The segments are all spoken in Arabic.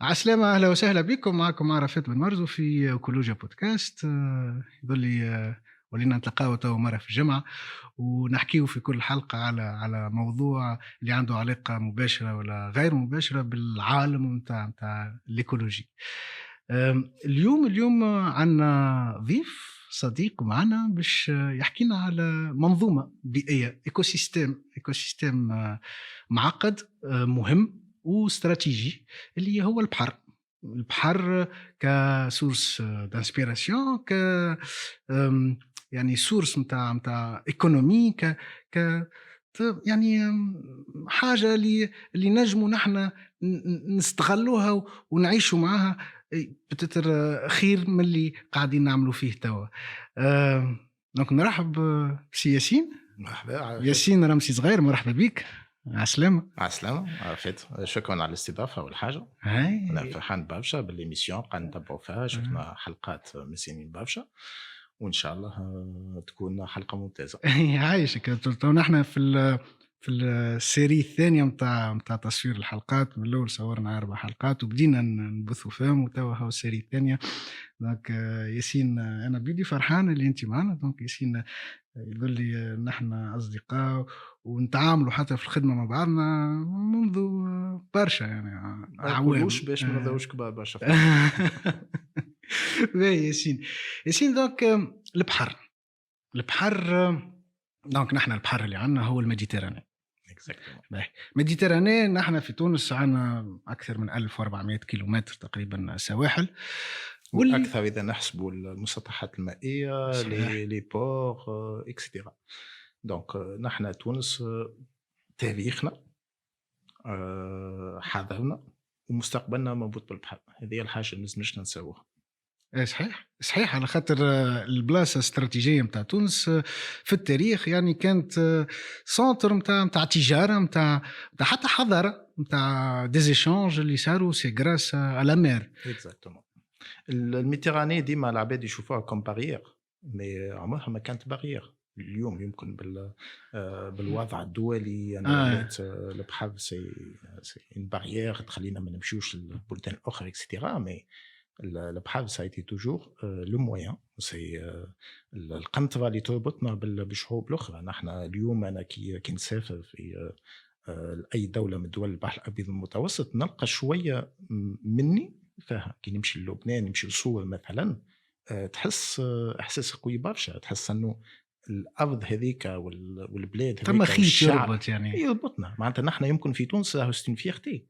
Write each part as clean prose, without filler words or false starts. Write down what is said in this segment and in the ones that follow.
عسلامة، أهلا وسهلا بكم. معكم عرفات بن مرزو في أكولوجيا بودكاست. يقول لي ولينا نتلاقاو تو مرة في الجمعة ونحكيو في كل حلقة على موضوع اللي عنده علاقة مباشرة ولا غير مباشرة بالعالم متاع الإيكولوجي. اليوم عندنا ضيف صديق معنا باش يحكي لنا على منظومة بيئية، ايكوسيستم معقد، مهم واستراتيجي، اللي هو البحر كسورس دانسبيراسيون، يعني سورس متاع ايكونومي، ك يعني حاجه اللي نجموا نحن نستغلوها ونعيشوا معاها بتتر خير من اللي قاعدين نعملوا فيه توا. دونك نرحب بسي ياسين. مرحبا عافيت. ياسين رمسي صغير، مرحبا بك. عسلامة. عسلامة عافيت، شكرا على الاستضافة أول حاجة. أنا هاي. فرحان برشا بالإيميسيون قاعد نتبعوا فيها، شفنا حلقات مزيانين برشا وإن شاء الله تكون حلقة ممتازة. عايشك. تو نحن في السيري الثانية متاع تصوير الحلقات. من الأول صورنا 4 حلقات وبدينا نبثوا فيهم، وتوا هو السيري الثانية. دونك ياسين، أنا بيدي فرحان اللي أنت معنا. دونك ياسين يقول لي نحن أصدقاء ونتعاملوا حتى في الخدمة مع بعضنا منذ برشا، يعني ما عوام. نقولوش باش ما نضوش كبار برشا. باهي ياسين دونك البحر. دونك نحن البحر اللي عندنا هو الميديتراني. اكزاكتومون. باهي ميديتراني. نحن في تونس عندنا أكثر من 1400 كيلومتر تقريبا سواحل، وأكثر إذا نحسبوا المسطحات المائية، صحيح. لي بور إكسترا. دونك نحن تونس تاريخنا، حاضرنا ومستقبلنا مربوط بالبحر. هذه هي الحاجة اللي لازمناش ننساوها. صحيح على خاطر البلاصة الاستراتيجية متاع تونس في التاريخ، يعني كانت سنتر متاع تجارة، متاع حتى حضارة، متاع ديزيشانج اللي صاروا سي غراس على مير. اكزاكتومون. الميديتراني ديما العباد يشوفوها كوم بارير، مي عمرها ما كانت بارير. اليوم يمكن بالوضع الدولي انا ولات البحر سي ان بارير تخلينا ما نمشيوش للبلدان الاخرى اكسترا. مي البحر سايتي توجور لو مويان، سي القنطره اللي تربطنا بالشعوب الاخرى. نحن اليوم انا كي نسافر في اي دوله من دول البحر الابيض المتوسط نلقى شويه مني فيها. كي نمشي للبنان، نمشي لسوريا مثلا، تحس احساس قوي برشا. تحس انه الارض هذيك والبلاد ثم هذيك خيط والشعب يربط يعني. يربطنا. معناتها نحن يمكن في تونس راهو ستين فيختي.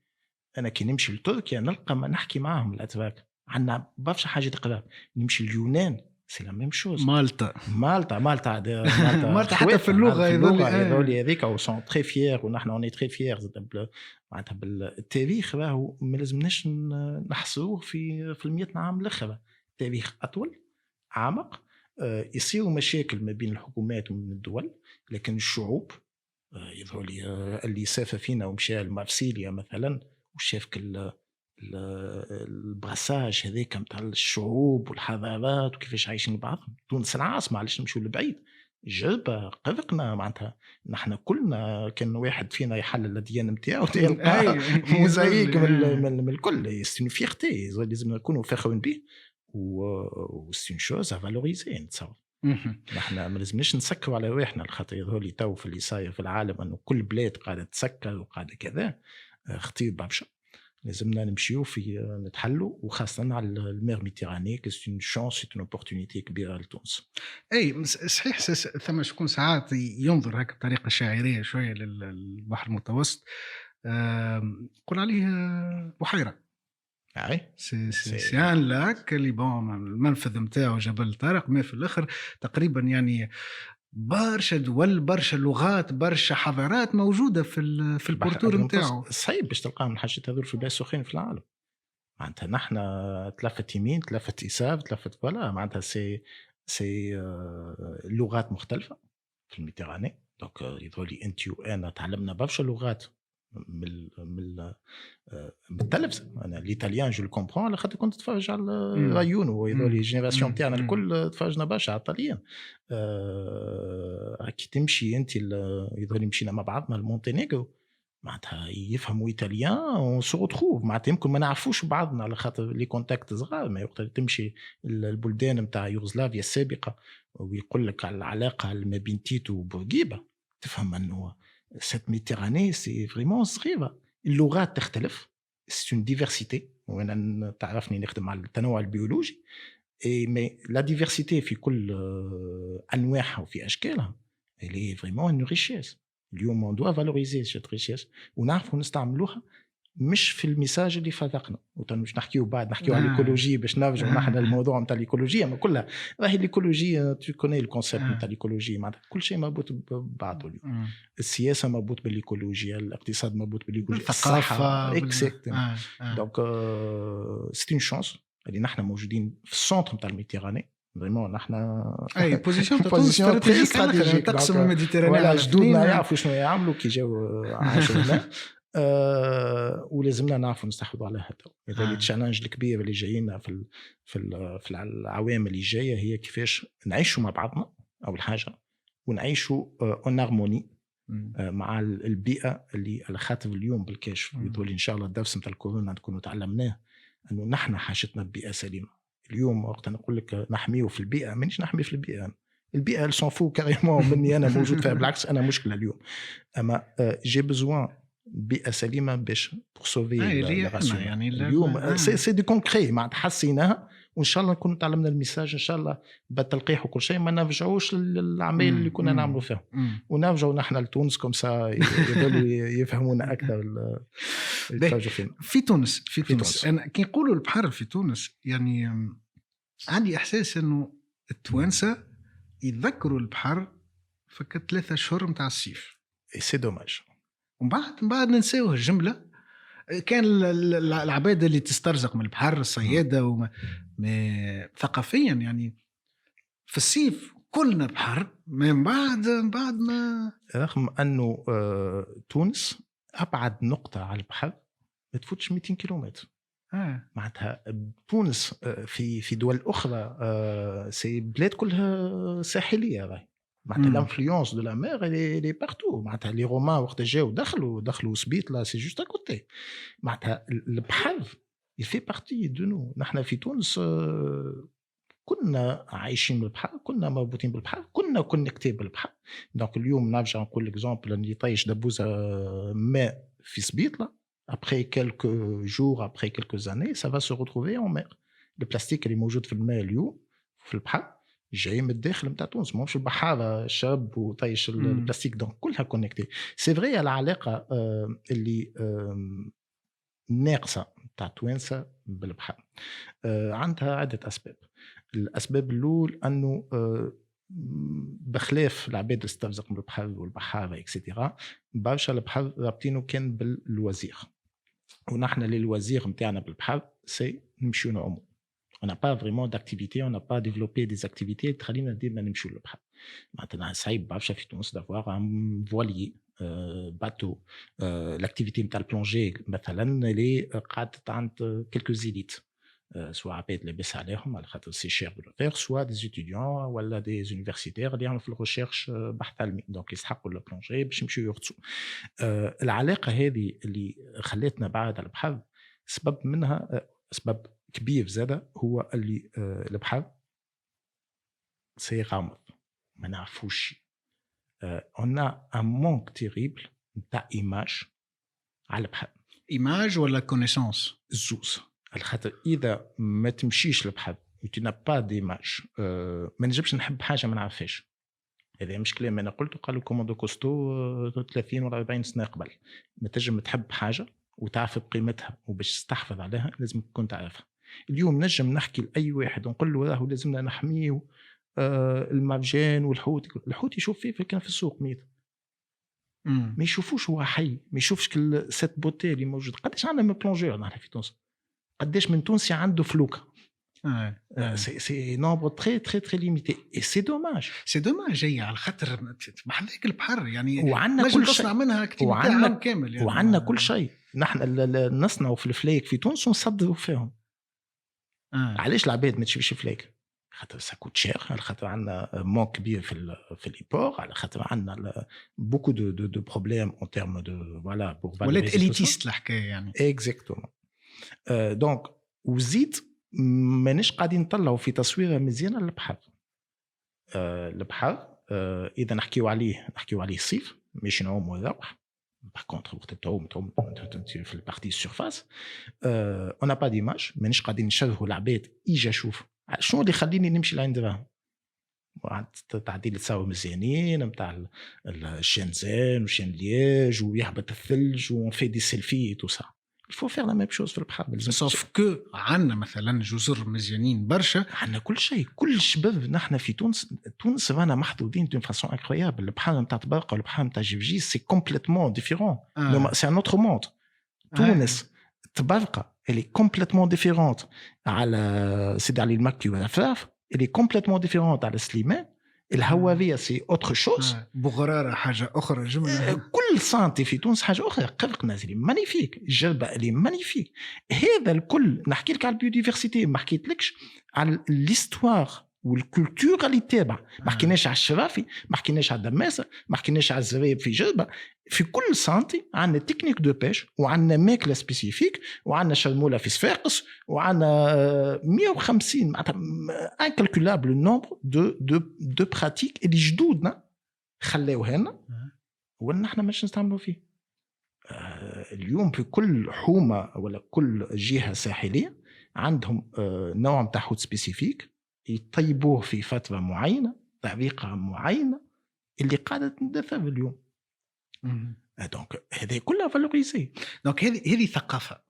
انا كي نمشي لتركيا نلقى ما نحكي معاهم الاتراك، عندنا برشا حاجات قراب. نمشي اليونان سي لا ميم شوز. مالطا. مالطا مالطا حتى في خواتنا اللغة في يظل اللغه يظل هذيك او سون تري فيير، ونحن اوني تري فيير. معناتها بالتاريخ راهو ما لازمناش نحصروه في المئة عام الاخرى. التاريخ اطول، اعمق. يصيروا مشاكل ما بين الحكومات ومن الدول، لكن الشعوب يظهر لي اللي سافر فينا ومشى لمارسيليا مثلا وشاف البراساج هذاك نتاع الشعوب والحضارات وكيفاش عايشين بعضهم. تونس العاصمة، علاش نمشيو لبعيد؟ جربة قرقنا معناتها. نحن كلنا كان واحد فينا يحلل الديانة نتاعو تلقى موزايك من الكل. سي فيغتي لازم نكونوا فاخرين به، و سي اون شوز ا فالوريزي نتصور. نحن ما لازمناش نسكروا على رواحنا، خاطر يظهر لي تو في اللي صاير في العالم انه كل بلاد قاعده تسكر وقاعده كذا. خطير برشا. لازمنا نمشيو في نتحلوا، وخاصه على المير ميديتراني كي سي اون شانس، سي اون اوبورتونيتي كبيره لتونس. اي صحيح. ثم شكون ساعات ينظر هكا بطريقه شاعريه شويه للبحر المتوسط، يقول عليه بحيره. اي سي ان لاك اللي بون المنفذ نتاعو جبل طارق، ما في الاخر تقريبا يعني برشا دول، برشا لغات، برشا حضارات موجوده في البحر البورتور الابيض نتاعو. المتوسط صعيب باش تلقاهم الحاجات هذول في البلايص الاخرين في العالم. معناتها نحن تلفت يمين، تلفت يسار، تلفت فوالا. معناتها سي لغات مختلفه في الميديتراني. دونك يظهر لي انت وانا تعلمنا برشا لغات من بالتلفزه. انا الايطاليان جو كومبرون على خاطر كنت اتفرج على رايون، ويظهر لي الجينيراسيون تاعنا الكل تفرجنا برشا على الطليان. كي تمشي انت يظهر لي مشينا مع بعضنا لمونتينيغرو، معناتها يفهموا ايطاليان اون سو ريتروف، معناتها يمكن ما نعرفوش بعضنا على خاطر لي كونتاكت صغار، ما وقت اللي تمشي البلدان نتاع يوغوسلافيا السابقه ويقول لك على العلاقه ما بين تيتو وبورقيبه، تفهم انه سيت ميديتيراني سي فريمون صغيره. اللغات تختلف، سي اون ديفرسيتي، وانا تعرفني نخدم على التنوع البيولوجي، اي مي لا ديفرسيتي في كل انواعها وفي اشكالها اللي فريمون اون ريشيس. اليوم on doit valoriser cette richesse ونعرفوا نستعملوها مش في الميساج اللي فذقنا. ومش نحكيو بعد نحكيو على الايكولوجي باش نرجعوا نحن الموضوع نتاع الايكولوجيا، ما كلها راهي الايكولوجيا تو كوني الكونسيبت نتاع الايكولوجيا، معناتها كل شيء مربوط ببعضه اليوم. السياسه مربوط بالايكولوجيا، الاقتصاد مربوط بالايكولوجيا، الثقافه اكزاكتومون. دونك سي اون شانس اللي نحن موجودين في السونتر نتاع الميديتيراني، فريمون نحن اي بوزيشن استراتيجيك تقسم الميديتيراني على جدودنا يعرفوا شنو يعملوا كي جاوا عاشوا هنا. ولازمنا نعرفوا نستحوذوا على هذا. هذا التشالنج الكبير اللي جاينا في العوام اللي جايه، هي كيفاش نعيشوا مع بعضنا اول حاجه، ونعيشوا اون هارموني مع البيئه اللي على خاطر اليوم بالكشف يطول ان شاء الله الدرس نتاع الكورونا نكونوا تعلمناه انه نحن حاجتنا ببيئه سليمه. اليوم وقت نقول لك نحميو في البيئه، مانيش نحمي في البيئه السونفو كاريمون مني انا موجود فيها، بالعكس انا مشكله اليوم. اما جي بزوان بيئه سليمه باش بورسوفي يعني اليوم سي دي كونكري مع تحسيناها، وان شاء الله نكون تعلمنا الميساج ان شاء الله بالتلقيح وكل شيء، ما نرجعوش للعمل اللي كنا نعملوا فيهم، ونرجعوا نحن لتونس كوم سا يقدروا يفهمونا اكثر. في تونس انا كي نقولوا البحر في تونس، يعني عندي احساس انه التوانسه يتذكروا البحر فكت 3 أشهر متاع الصيف، سي دوماج، ومن بعد ننساوه الجمله. كان العباده اللي تسترزق من البحر، الصياده ثقافيا يعني في الصيف كلنا بحر. من بعد ما رغم انه تونس ابعد نقطه على البحر ما تفوتش 200 كيلومتر. معناتها تونس في دول اخرى سي بلاد كلها ساحليه راهي، معناتها الانفلونس دو لا مير لي بارتو. معناتها لي رومان وقت جاو دخلوا سبيط لا سي جوست ا كوتي. معناتها البحر يفي بارتي دو نو. نحن في تونس كنا عايشين بالبحر، كنا مربوطين بالبحر، كنا كونيكتي بالبحر. دونك اليوم نرجع نقول اكزامبل اللي طايش دبوزه ماء في سبيطله، après quelques jours, après quelques années, ça va se retrouver en mer. Le plastique اللي موجود في الماء اليوم في البحر جاي من الداخل نتاع تونس، ماهوش البحاره شاب وطايش البلاستيك. دونك كلها كونيكتي. سي فري العلاقه اللي ناقصه نتاع توانسه بالبحر عندها عده اسباب. الاسباب الاول انه بخلاف العباد اللي استرزق من البحر والبحاره اكسيتيرا، برشا البحر رابطينه كان بالوزير، ونحن للوزير نتاعنا بالبحر سي نمشيو نعومو. on n'a pas vraiment d'activité, on n'a pas développé des activités تخلينا ديما نمشيو للبحر. معناتها صعيب برشا في تونس دافوار ان فواليي باتو. l'activité نتاع البلونجي مثلا اللي قعدت عند كلكو زيليت، سواء عباد لاباس عليهم على خاطر سي شير دو فير، سواء دي ستوديون ولا دي يونيفرسيتير اللي يعملوا في الريشيرش بحث علمي، دونك يسحقوا البلونجي باش يمشيو يغطسوا. العلاقه هذه اللي خلاتنا بعد على البحر سبب منها سبب كبير زاده، هو اللي البحر سي غامض ما نعرفوش. on a un manque terrible نتاع ايماج على البحر. ايماج ولا كونيسانس؟ زوز. على خاطر اذا ما تمشيش للبحر tu n'as pas d'image، ما نجمش نحب حاجه ما نعرفهاش. هذا مش كلام انا قلته، قالوا كوموندو كوستو 30 ولا 40 سنه قبل. ما تنجم تحب حاجه وتعرف بقيمتها وباش تحافظ عليها لازم تكون تعرفها. اليوم نجم نحكي لاي واحد ونقول له راهو لازمنا نحميه المرجان والحوت. الحوت يشوف فيه كان في السوق ميت، ما يشوفوش هو حي، ما يشوفش كل سيت بوتي اللي موجود. قداش عندنا من بلونجور نحن في تونس؟ قداش من تونسي عنده فلوكه؟ سي نومبر تري تري تري ليميتي اي سي دوماج. سي دوماج جاي على خاطر بحذاك البحر يعني وعندنا كل شيء منها كتير كامل يعني. وعندنا كل شيء. نحن نصنعوا في الفلايك في تونس ونصدروا فيهم. علاش العباد ما تشوفش فلايك؟ خاطر ça coûte cher على خاطر عندنا manque كبير في les ports على خاطر عندنا beaucoup de problèmes en termes de voilà pour ولات valoriser tout ça. اليتيست الحكايه يعني. exactement دونك وزيد مانيش قاعدين نطلعوا في تصويره مزيانه للبحر. البحر اذا نحكيو عليه صيف مش نعوم ونروح. par contre وقت تعوم في البارتي سيرفاس اون با ديماج مانيش قاعدين نشرحوا العباد اجا شوف شنو اللي يخليني نمشي لعند راهم تعديل التصاور مزيانين نتاع الشنزان وشين ليج ويهبط الثلج وفي دي سيلفي تو سا الفو فير لا ميم شوز في البحر. سوف كو عندنا مثلا جزر مزيانين برشا عندنا كل شيء كل شباب. نحن في تونس رانا محظوظين دون فاسون انكرويابل. البحر نتاع طباقه والبحر نتاع جيفجي سي كومبليتمون ديفيرون سي ان اوتر موند. تونس طباقه اللي كومبليتمون ديفيرونت على سيدي علي المكي والعفاف اللي كومبليتمون ديفيرونت على سليمان. الهواريه سي اوتر شوز. بغراره حاجه اخرى جمله. كل سانتي في تونس حاجه اخرى. قرق نازلي مانيفيك الجربه اللي مانيفيك. هذا الكل نحكي لك على البيوديفرسيتي ما حكيتلكش على ليستوار والكولتور اللي تابع. ما حكيناش على الشرافي ما حكيناش على الدماسه ما حكيناش على الزريب في جربه. في كل سانتي عندنا تكنيك دو بيش وعندنا ماكله سبيسيفيك وعندنا شرموله في صفاقس وعندنا 150 معناتها انكالكولابل نومبر دو براتيك اللي جدودنا خلاوها لنا ولا نحن مش نستعملوا فيه. اليوم في كل حومه ولا كل جهه ساحليه عندهم نوع نتاع حوت سبيسيفيك يطيبوه في فتره معينه طريقه معينه اللي قاعده تندثر اليوم. دونك هذه كلها فالوريزي. دونك هذه ثقافه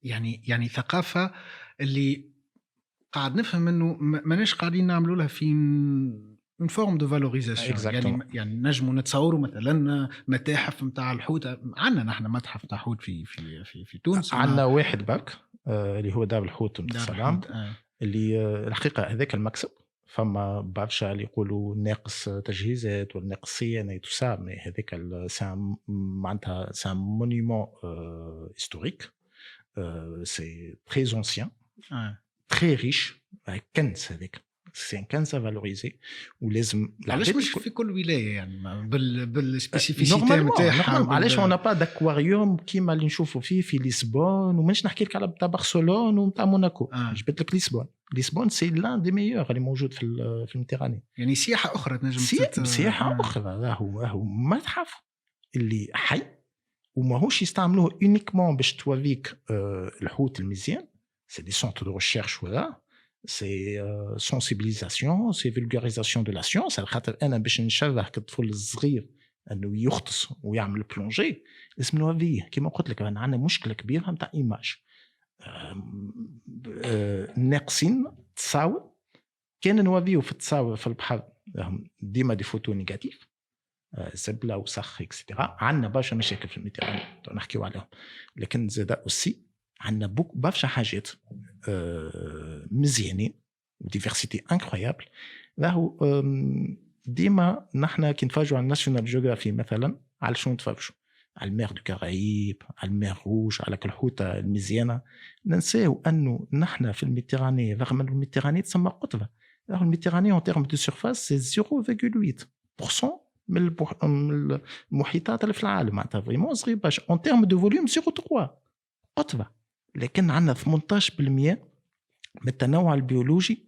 يعني ثقافه اللي قاعد نفهم انه ماناش قاعدين نعملوا لها في une forme de valorisation. يعني نجموا نتصوروا مثلا متاحف نتاع الحوت. عندنا نحن متحف نتاع حوت في تونس. عندنا واحد برك اللي هو دار الحوت نتاع السلام اللي الحقيقه هذاك المكسب. فما برشا اللي يقولوا ناقص تجهيزات ولا ناقص صيانه توسا مي هذاك معناتها سي مونيمون هيستوريك سي تري انسيان تري ريش كنز. هذاك سي كنز فالوريزي ولازم علاش مش في كل ولايه يعني بالسبيسيفيسيتي نتاعها. علاش اون با داكواريوم كيما اللي نشوفوا فيه في لشبون ومانيش نحكي لك على تاع برشلونه ونتاع موناكو. جبت لك لشبون سي لان دي ميور اللي موجود في الميديتيراني. يعني سياحه اخرى تنجم سياحه اخرى. راهو متحف اللي حي وماهوش يستعملوه اونيكمون باش توريك الحوت المزيان. سي دي سونتر دو ريشيرش ولا سي سنسيبيليزاسيون سي فولغاريزاسيون دو لا سيونس. على خاطر انا باش نشرح كطفل الصغير انه يغطس ويعمل بلونجي لازم نوريه. كيما قلت لك انا عندنا مشكله كبيره نتاع ايماج. ناقصين تصاور. كان نوريه في التصاور في البحر ديما دي فوتو نيجاتيف زبله وسخ اكسترا. عندنا برشا مشاكل في الميديتيراني نحكيو عليهم. لكن زاد اوسي عندنا برشا حاجات مزيانين وديفرسيتي انكرويابل. راهو ديما نحنا كي نتفرجوا على الناشونال جيوغرافي مثلا على شنو نتفرجوا؟ على المير دو كاريب على المير روج على كل حوته المزيانه. ننساو انه نحنا في الميديتيراني رغم انه الميديتيراني تسمى قطبه. راهو الميديتيراني اون تيرم دو سيرفاس سي 0.8% من المحيطات اللي في العالم. معناتها فريمون صغير باش اون تيرم دو فوليوم 0.3 قطبه. لكن عندنا 18% من التنوع البيولوجي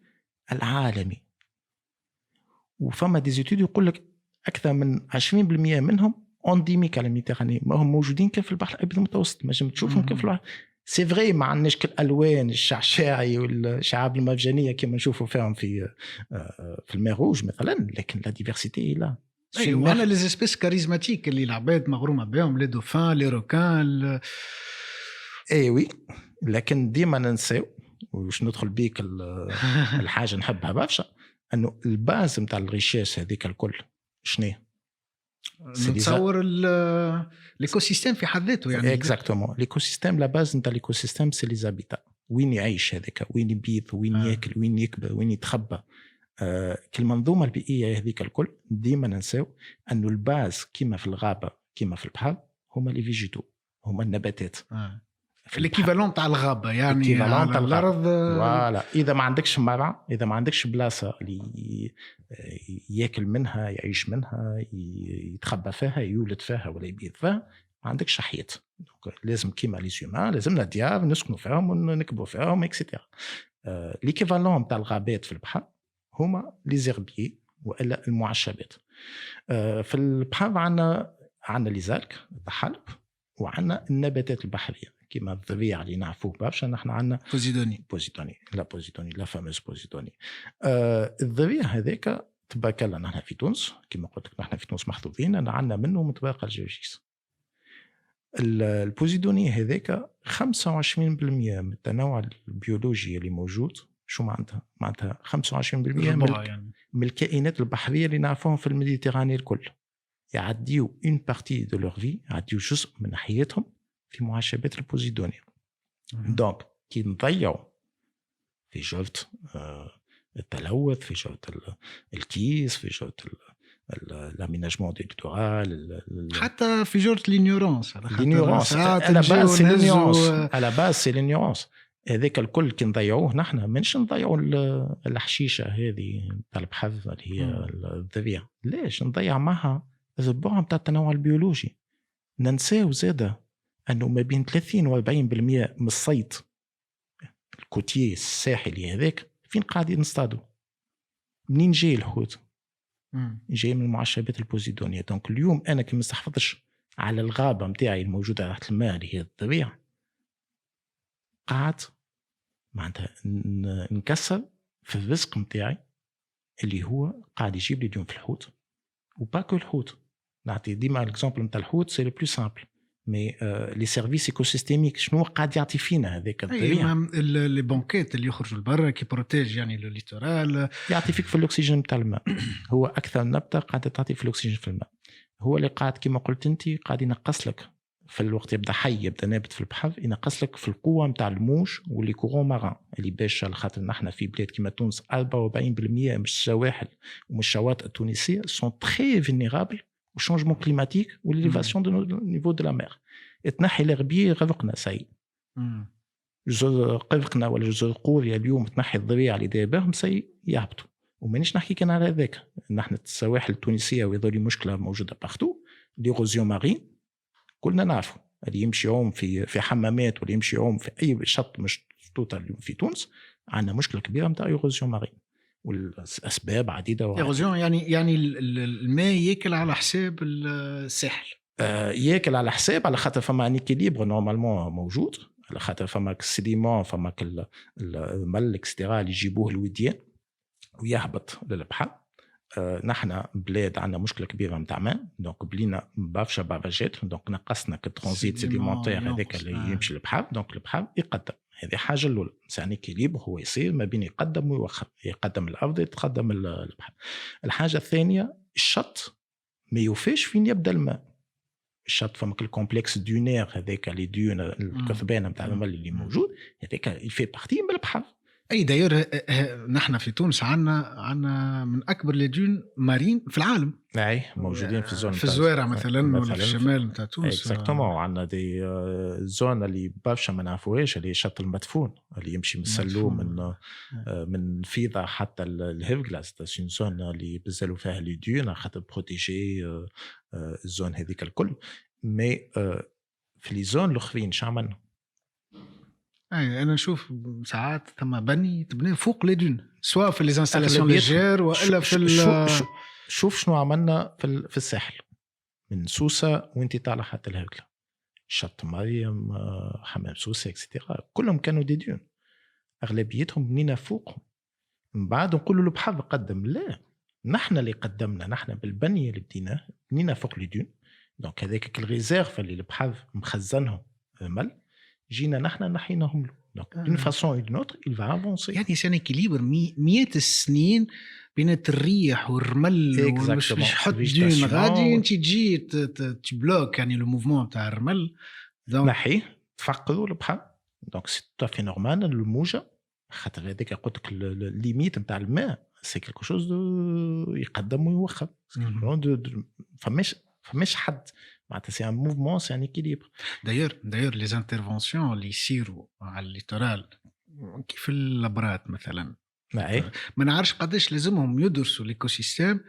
العالمي. وفما دي زيتود يقول لك اكثر من 20% منهم انديميك على الميديتيراني. ما هم موجودين كيف في البحر الابيض المتوسط ما تشوفهم كيف البحر. سي فري ما عندناش كالالوان الشعشاعي والشعاب المرجانيه كما نشوفوا فيهم في المير روج مثلا. لكن لا ديفرسيتي لا وانا لي اسبيس كاريزماتيك اللي العباد مغرومه بهم لي دوفان لي روكان اي وي. لكن ديما ننساو واش ندخل بيك الحاجه نحبها برشا انه الباز نتاع الريشيس هذيك الكل شنو نتصور ليكو سيستيم في حد ذاته. يعني اكزاكتومون ليكو سيستيم لا باز نتاع ليكو سيستيم سي لي زابيتا. وين يعيش هذاك وين يبيض وين ياكل وين يكبر وين يتخبى. كل المنظومه البيئيه هذيك الكل ديما ننساو انه الباز كيما في الغابه كيما في البحر هما لي فيجيتو هما النباتات. الإكيفالون تاع الغابة يعني على الأرض. فوالا إذا ما عندكش مرعى، إذا ما عندكش بلاصة اللي ياكل منها، يعيش منها، يتخبى فيها، يولد فيها ولا يبيض فيها، ما عندكش حياة. لازم كيما لي زومان لازمنا ديار نسكنوا فيهم ونكبروا فيهم اكسيتيرا. ليكيفالون تاع الغابات في البحر هما لي زيربيي والا المعشبات. في البحر عندنا لي زالك الحلب، وعندنا النباتات البحريه كيما الضبيع اللي نعرفوه برشا. نحن عندنا بوزيدوني لا فاموس بوزيدوني. الضبيع هذاك تبارك الله نحن في تونس كيما قلت لك، نحن في تونس محظوظين عندنا منه متبقى الجوجيس. البوزيدوني هذاك 25% من التنوع البيولوجي اللي موجود. شو معناتها 25% من الكائنات البحريه اللي نعرفوهم في الميديتراني الكل يعديوا اون بارتي دو لور في، يعديوا جزء من حياتهم في معشبات البوزيدوني. دونك كي نضيعوا في جودة التلوث، في جودة الكيس، في جودة l'amenagement du littoral, حتى في جورة l'ignorance. à la base c'est l'ignorance. هذاك الكل كي نضيعوه نحن منش نضيعوا الحشيشة هذه تاع البحر اللي هي الذبيع. ليش نضيع معها البعد تاع التنوع البيولوجي؟ ننساو زاده انه ما بين 30 و 40% من الصيد الكوتيي الساحلي هذاك فين قاعدين نصطادوا؟ منين جاي الحوت؟ جاي من المعشبات البوزيدونية. دونك اليوم انا كي ما نستحفظش على الغابه نتاعي الموجوده تحت الماء اللي هي الطبيعه، قاعد معناتها نكسر في الرزق نتاعي اللي هو قاعد يجيب لي اليوم في الحوت. وباكو الحوت، نعطي ديما الاكزامبل نتاع الحوت سي لو بلو سامبل، مي لي سيرفيس ايكوسيستيميك شنو قاعد يعطي فينا هذاك الطبيعه؟ لي بونكيت اللي يخرجوا لبرا كي بروتيج يعني لو ليتورال، يعطي فيك في الاكسجين نتاع الماء. هو اكثر نبته قاعده تعطي في الاكسجين في الماء. هو اللي قاعد كما قلت انت قاعد ينقص لك في الوقت يبدا حي يبدا نابت في البحر، ينقص لك في القوه نتاع الموج واللي كورون ماران اللي باش على خاطر نحن في بلاد كيما تونس 44% من السواحل ومن الشواطئ التونسيه سون تري فينيرابل au changement climatique ou l'élévation de niveau de la mer. تنحي الغبيه غرقنا سي جزر قرقنا ولا جزر قوريا اليوم تنحي الضبيعه اللي دايبهم سي يهبطوا. ومانيش نحكي كان على هذاك، نحن السواحل التونسيه وهذول مشكله موجوده بارتو. ليروزيون مارين كلنا نعرفوا اللي يمشي يوم في حمامات ولا يمشي يوم في اي شط مش توتال في تونس عندنا مشكله كبيره نتاع ايروزيون مارين والاسباب عديده. ايروزيون يعني الماء ياكل على حساب الساحل، ياكل على حساب، على خاطر فما ان اكيليبر نورمالمون موجود، على خاطر فما السيديمون فما المل اكسترا اللي يجيبوه الوديان ويهبط للبحر. نحن بلاد عندنا مشكله كبيره نتاع ماء، دونك بلينا برشا بافاجات، دونك نقصنا كترانزيت سيديمونتير هذاك اللي يمشي للبحر. دونك البحر يقدم، هذه حاجه الاولى، ساني كيليبر هو يصير ما بين يقدم ويوخر، يقدم الارض يتقدم البحر. الحاجه الثانيه الشط ما يوفاش فين يبدا الماء. الشط فما كل كومبلكس دونير هذاك اللي ديون الكثبانه نتاع الماء اللي موجود هذاك يفي بارتي من البحر. اي داير نحن في تونس عندنا من اكبر ليدون مارين في العالم. اي موجودين في الزون في الزويرة مثلا ولا في الشمال نتاع تونس. اكزاكتومون عندنا دي زون اللي برشا ما نعرفوهاش اللي شط المدفون اللي يمشي من السلوم من فيضة حتى الهيفغلاس. سي زون اللي بزالوا فيها لي دون خاطر بروتيجي الزون هذيك الكل. مي في لي زون الاخرين شعملنا اي انا نشوف ساعات ثم بني تبني فوق لي دون سواء في لي انستالاسيون ليجير والا في شوف شنو عملنا في الساحل من سوسه وانت طالع حتى الهركله، شط مريم، حمام سوسه اكسترا، كلهم كانوا دي دون، اغلبيتهم بنينا فوقهم. من بعد نقولوا البحر قدم، لا نحن اللي قدمنا، نحن بالبنيه اللي بنينا فوق لي دون. دونك هذاك الريزيرف اللي البحر مخزنهم مل جينا نحن نحيناهم له. دونك اون فاسون اون اوتر il va avancer. يعني سنه كيليبر 100 السنين بين الريح والرمل ومش حط دون غادي انت تجي تبلوك يعني لو موفمون تاع الرمل نحيه تفقدوا البحر. دونك سي تو في نورمال الموجه خاطر هذاك قلت لك الليميت نتاع الماء سي كيلكو شوز يقدم ويوخر. فمش حد معناتها سي ان موفمون سي ان اكيليبر. داير لي زانترفونسيون اللي يصيروا على الليتورال كيف اللابرات مثلا، ما نعرفش قداش لازمهم يدرسوا ليكو سيستيم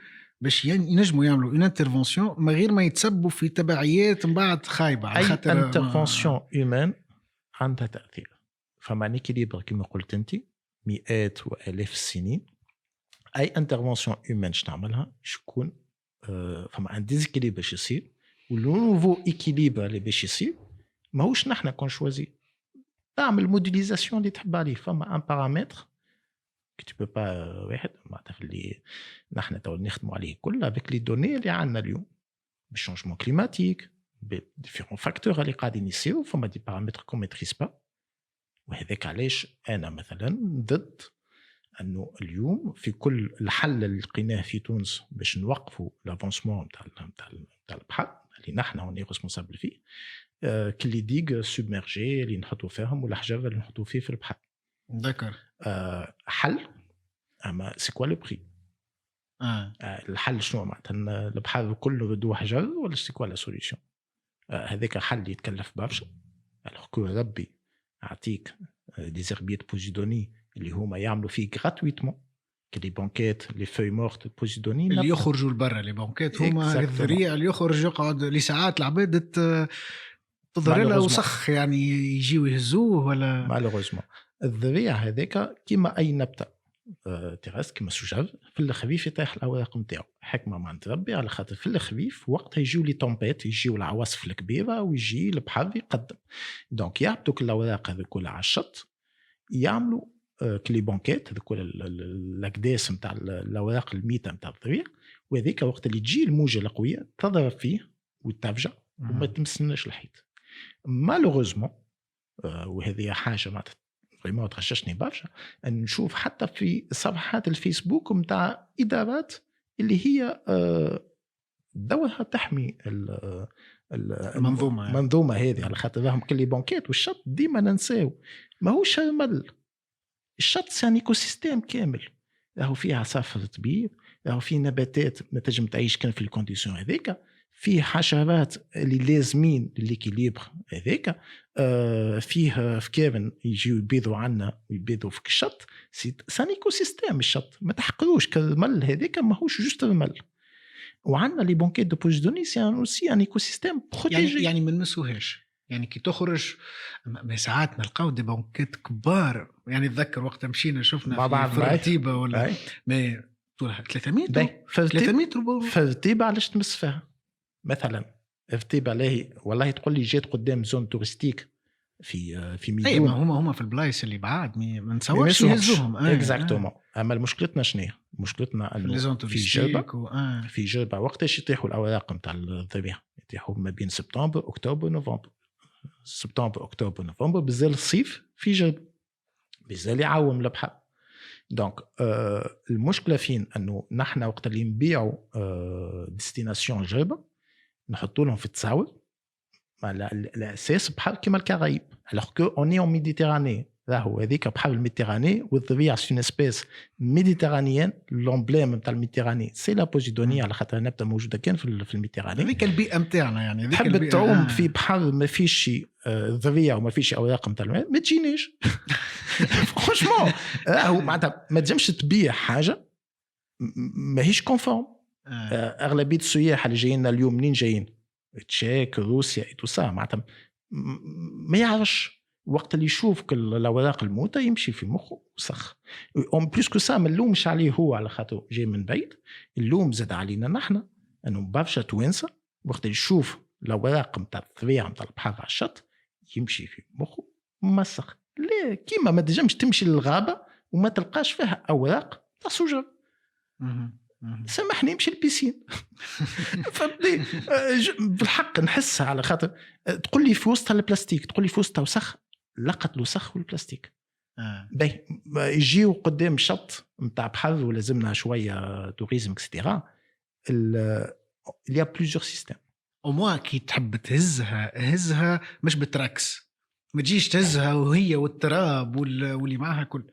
باش ينجموا يعملوا اون انترفونسيون من غير ما يتسبوا في تبعيات من بعد خايبه، على خاطر اي انترفونسيون هيومان عندها تاثير. فما اكيليبر كما قلت انت مئات والاف السنين، اي انترفونسيون هيومان نعملها شكون فما ان ديزيكيليبر باش يصير، ولو نوفو اكيليبر اللي باش يصير ماهوش نحنا كون شوازي تعمل موديليزاسيون اللي تحب عليه. فما ان بارامتر كي tu peux pas واحد معناتها اللي نحنا تو نخدموا عليه كله افيك لي دوني اللي عندنا اليوم بالشونجمون كليماتيك بديفيرون فاكتور اللي قاعدين يصيروا. فما دي بارامتر كون ميتريس با، وهذاك علاش انا مثلا ضد انه اليوم في كل الحل اللي لقيناه في تونس باش نوقفوا لافونسمون نتاع البحر اللي نحنا هوني ريسبونسابل فيه كلي ديغ سوبميرجي اللي نحطوا فيهم والحجر اللي نحطوا فيه في البحر. داكور حل، اما سي كوا لو بري؟ الحل شنو معناتها البحر كله بدو حجر ولا سي كوا لا سوليوشن؟ هذاك حل يتكلف برشا. الوغ كو ربي يعطيك دي زربيات بوزيدوني اللي هما يعملوا فيه غراتويتمون كلي بانكيت لي فوي مورت بوزيدوني اللي يخرجوا لبرا لي بانكيت هما الذريع اللي يخرج يقعد لساعات العباد تظهر له وسخ يعني يجيو يهزوه ولا مالوغوزمون. الذريع هذاك كيما اي نبته تراس كيما الشجر في الخفيف يطيح الاوراق نتاعو. حكمه مع ربي على خاطر في الخفيف وقتها يجيو لي طومبيت يجيو العواصف الكبيره ويجي البحر يقدم. دونك يهبطوا كل الاوراق هذوك على الشط يعملوا كلي بانكيت هذوك الاكداس نتاع الاوراق الميته نتاع الذريع، وهذيك وقت اللي تجي الموجه القويه تضرب فيه وتفجع وما تمسناش الحيط. مالوغوزمون وهذه حاجه ما فريمون تغششني برشا ان نشوف حتى في صفحات الفيسبوك نتاع ادارات اللي هي دورها تحمي المنظومه هذه على خاطر راهم كل بانكيت. والشط ديما ننساو ماهوش رمل، الشط سان ايكو سيستيم كامل، راهو فيه عصافر كبير، راهو فيه نباتات ما تنجم تعيش كان في الكونديسيون هذيك، فيه حشرات اللي لازمين للإكيليبر هذاك، فيه فكارن يجيو يبيضوا عنا ويبيضوا في الشط. سان ايكو سيستيم الشط ما تحقروش كالمل هذاك ماهوش جوست المل. وعندنا لي بونكيت دو بوزيدوني سي اوسي ان ايكو سيستيم بروتيجي يعني ما نمسوهاش. يعني كي تخرج ساعات نلقاو دي بونكيت كبار، يعني اتذكر وقت مشينا شفنا في رتيبه ولا ما طولها 3 متر 3 متر فرتيبه علاش تمس فيها مثلا فرتيبه لاهي والله تقول لي جات قدام زون تورستيك في ميدون. اي ما هما في البلايص اللي بعاد ما نتصورش يهزوهم. اكزاكتومون. اما مشكلتنا شنو هي؟ مشكلتنا انه في جربه وقتاش يطيحوا الاوراق نتاع الذبيحه يطيحوا ما بين سبتمبر اكتوبر نوفمبر. سبتمبر اكتوبر نوفمبر بزال الصيف في جرب بزال يعوم البحر. دونك المشكله فين انه نحن وقت اللي نبيعوا ديستيناسيون جربه نحطوا لهم في التصاور الاساس بحر كيما الكاريب، alors que on est en Méditerranée. راهو هذيك بحر الميديتراني والذبيعه سي اسبيس ميديترانيين. لومبليم نتاع الميديتراني سي لا بوزيدوني على خاطر نبته موجوده كان في الميديتراني. هذيك البيئه نتاعنا يعني تحب تعوم في بحر ما فيش ذبيعه وما فيش اوراق نتاع الماء ما تجينيش فرانشمون. راهو معناتها ما تجمش تبيع حاجه ماهيش كونفورم. اغلبيه السياح اللي جايين اليوم منين جايين؟ تشيك روسيا اي تو سا معناتها ما يعرفش وقت اللي يشوف كل الاوراق الموتى يمشي في مخه وسخ. اون بليس كو سا ما نلومش عليه هو على خاطر جاي من بعيد، اللوم زاد علينا نحن انه برشا توانسه وقت اللي يشوف الاوراق نتاع الذبيعه نتاع البحر على الشط يمشي في مخه مسخ. ليه كيما ما تنجمش تمشي للغابه وما تلقاش فيها اوراق تاع شجر سامحني يمشي البيسين. فبدي بالحق نحسها على خاطر تقول لي في وسط البلاستيك تقول لي في وسط وسخ لقت له سخ والبلاستيك باهي يجيو قدام الشط نتاع بحر ولازمنا شويه توريزم اكسترا. il y a plusieurs systèmes. او موا كي تحب هزها مش بتراكس، ما تجيش تهزها وهي والتراب واللي معها كل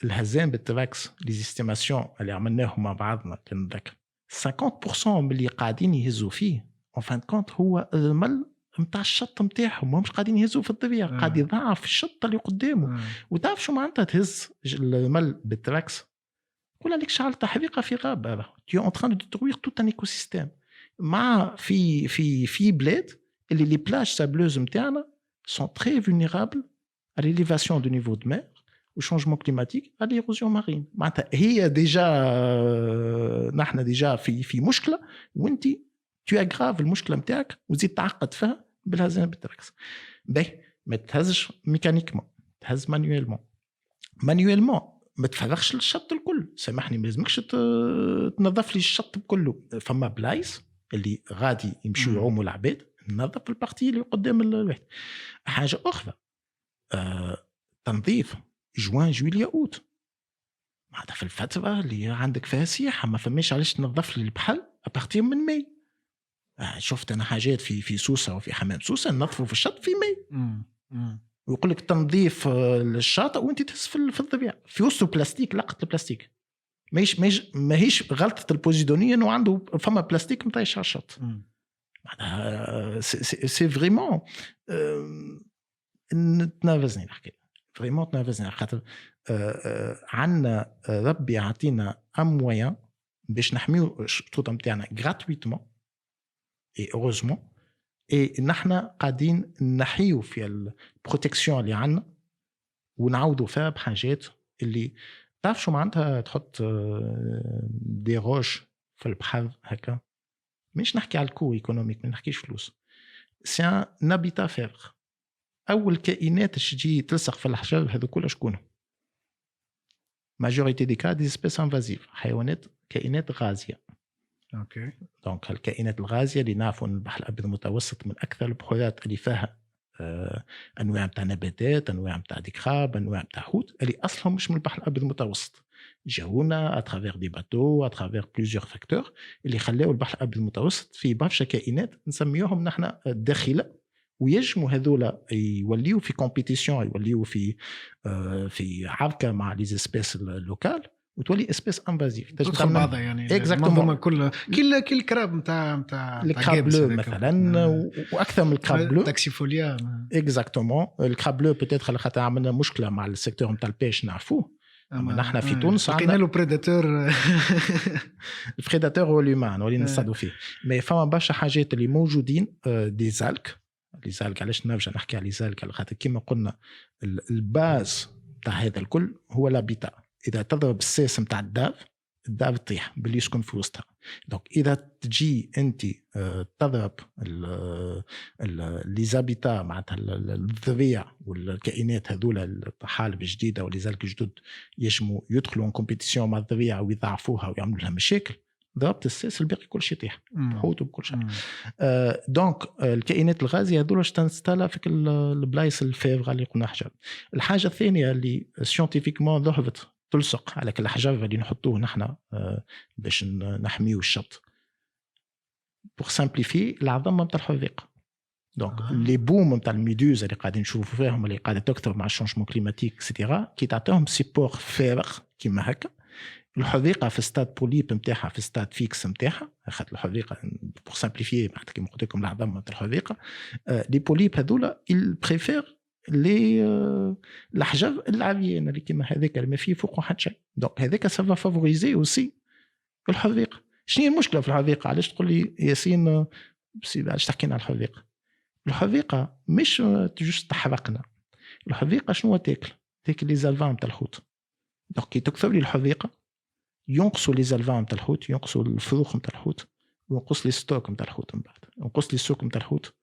الهزان بالتراكس. لي زيستيماسيون اللي عملناهم مع بعضنا كنذكر 50% من اللي قاعدين يهزوا فيه en fin de compte هو المل متاع الشط متاعهم مش قاعدين يهزوا في الضبيع قاعد يضاعف الشط اللي قدامه وتعرف شو معناتها تهز المل بالتراكس ولا لك شعل تحريقه في غابه tu es en train de détruire tout un écosystème مع في بلاد اللي لي بلاج سابلوز نتاعنا sont très vulnérables à l'élévation du niveau de mer au changement climatique à l'érosion marine معناتها هي ديجا نحن ديجا في مشكله وانت tu aggraves المشكله نتاعك وزيد تعقد فيها بالهزيمه بالتراكس باهي ما تهزش ميكانيكمون تهز مانيويلمون ما تفرغش الشط الكل سامحني ما لازمكش تنظف لي الشط بكله فما بلايص اللي غادي يمشوا يعوموا العباد ننظف البارتي اللي قدام الواحد حاجه اخرى تنظيف جوان جويليا اوت معناتها في الفتره اللي عندك فيها سياحه ما فماش علاش تنظف لي البحر ابارتي من ماي شفت انا حاجات في سوسه وفي حمام سوسه نظفوا في الشط في ماي ويقول لك تنظيف الشاطئ وانت تهز في الضبيع في وسط بلاستيك لقط البلاستيك ماهيش غلطه البوزيدونيه انه عنده فما بلاستيك مطيش على الشط معناتها سي فريمون نتنافسني نحكي فريمون تنافسني خاطر عندنا ربي يعطينا امويان باش نحميو الشطوط نتاعنا غراتويتمون اي اوروزمون اي نحنا قاعدين نحيو في البروتكسيون اللي عندنا ونعوضوا فيها بحاجات اللي تعرف شو معناتها تحط دي روش في البحر هكا مش نحكي على الكو ايكونوميك ما نحكيش فلوس سي ان نابيتا فارغ اول كائنات تجي تلصق في الحجر هذو كلها شكون ماجوريتي دي كا دي سبيس انفازيف حيوانات كائنات غازيه اوكي دونك الكائنات الغازيه اللي نعرفوا ان البحر الابيض المتوسط من اكثر البحيرات اللي فيها انواع تاع نباتات انواع تاع ديكراب انواع تاع حوت اللي اصلا مش من البحر الابيض المتوسط جاونا اترافير دي باتو اترافير بليزيور فاكتور اللي خلاو البحر الابيض المتوسط في برشا كائنات نسميوهم نحن الداخله ويجموا هذولا يوليوا في كومبيتيسيون يوليوا في عركه مع لي اسبيس اللوكال وتولي اسبيس انفازيف تدخل بعضها يعني اكزاكتومون كل الكراب نتاع الكراب بلو مثلا واكثر من الكراب بلو تاكسيفوليا اكزاكتومون الكراب بلو بوتيتر خاطر عملنا مشكله مع السيكتور نتاع البيش نعرفوه اما نحن في تونس لقينا له بريداتور البريداتور هو الهيومان اللي نصطادوا فيه مي فما برشا حاجات اللي موجودين دي زالك لي زالك علاش نرجع نحكي على لي زالك على خاطر كيما قلنا الباز تاع هذا الكل هو لابيتا اذا تضرب الساس نتاع الدار تطيح باللي يسكن في وسطها دونك اذا تجي انت تضرب لي زابيتا معناتها الذريع والكائنات هذولا الطحالب الجديده واللي زالك جدد يجموا يدخلوا ان كومبيتيسيون مع الذريع ويضعفوها ويعملوا لها مشاكل ضربت الساس الباقي كل شيء يطيح حوت وكل شيء دونك الكائنات الغازيه هذولا تنستالا في البلايص الفيفغ اللي قلنا حجر الحاجه الثانيه اللي سيانتيفيكمون ظهرت تلصق على كل حجر اللي نحطوه نحن باش نحميو الشط بور سامبليفي العظمه نتاع الحريق دونك لي بوم نتاع الميدوز اللي قاعدين نشوفوا فيهم اللي قاعده تكثر مع الشونجمون كليماتيك اكسيتيرا كي تعطيهم سيبور فارغ كيما هكا الحريقه في ستاد بوليب نتاعها في ستاد فيكس نتاعها خاطر الحريقه بور سامبليفي معناتها كيما قلت لكم العظمه نتاع الحريقه لي بوليب هذولا بريفير لي الحجر العريان اللي كيما هذاك اللي ما فيه فوق حتى شيء دونك هذاك سافا فافوريزي اوسي الحريقه شنو هي المشكله في الحريقه علاش تقول لي ياسين علاش تحكينا على الحريقه مش جوست تحرقنا الحريقه شنو تاكل لي زالفان تاع الحوت دونك كي تكثر لي الحريقه ينقصوا لي زالفان تاع الحوت ينقصوا الفروخ نتاع الحوت وينقص لي ستوك نتاع الحوت من بعد ينقص لي السوق نتاع الحوت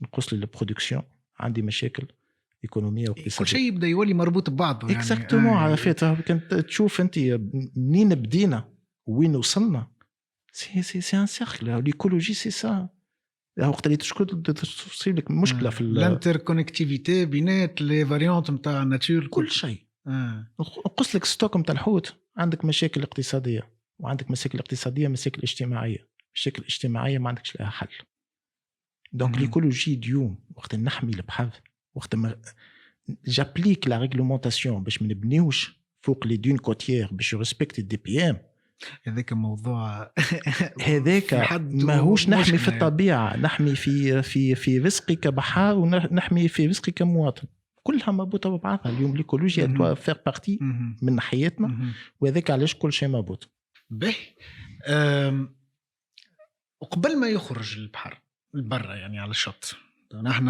ينقص لي البرودكسيون عندي مشاكل ايكونوميه واقتصاديه كل شيء يبدا يولي مربوط ببعضه يعني اكزاكتومون عرفت كنت تشوف انت منين بدينا وين وصلنا سي ان سيركل ليكولوجي سي سا وقت اللي تصيب لك مشكله في الانتر كونيكتيفيتي بينات لي فاريانت نتاع الناتور كل شيء نقص لك ستوك نتاع الحوت عندك مشاكل اقتصاديه وعندك مشاكل اقتصاديه مشاكل اجتماعيه مشاكل اجتماعيه ما عندكش لها حل دونك ليكولوجي اليوم وقت نحمي البحر وقت ما جابليك لا ريغلومونطاسيون باش ما نبنيوش فوق لي دون كوتيير باش ريسبكتي الدي بي ام هذاك موضوع هذاك في حد ماهوش نحمي مشكلة في يعني. الطبيعة، نحمي في رزقي كبحار ونحمي في رزقي كمواطن، كلها مربوطة ببعضها. اليوم الإيكولوجيا مهم. doit faire partie مهم. من حياتنا، مهم. وهذاك علاش كل شيء مربوط. باهي. وقبل ما يخرج البحر البرة يعني على الشط، نحن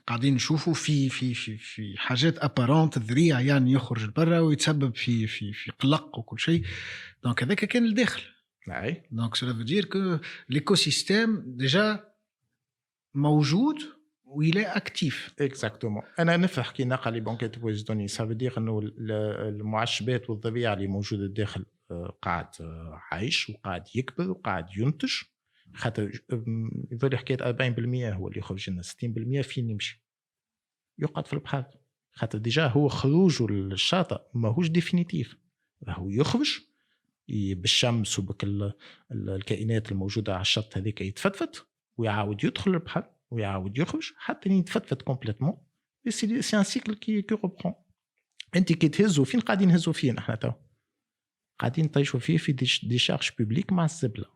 قاعدين نشوفوا في حاجات ابارونت الذريع يعني يخرج البرة ويتسبب في قلق وكل شيء. دونك هذاك كان الداخل. نعم. دونك cela veut dire que l'écosystème déjà موجود ويلا اكتيف. اكزاكتومون. انا نفهم كي نقل لي بانكيت بوزدوني سا فدير انه المعشبات والذريعه اللي موجوده داخل قاعد عايش وقاعد يكبر وقاعد ينتج، خاطر يظل حكايه 40% هو اللي يخرج لنا، 60% فين يمشي؟ يقعد في البحر، خاطر ديجا هو خروجه للشاطئ ماهوش ديفينيتيف، هو يخرج بالشمس وبك الكائنات الموجوده على الشط هذيك يتفتفت ويعاود يدخل البحر ويعاود يخرج حتى يتفتفت كومبليتمون. سي ان سيكل كي روبرون. انت كي تهزوا فين قاعدين نهزوا فين احنا تو قاعدين نطيشوا فيه في دي شارج بوبليك مع الزبله.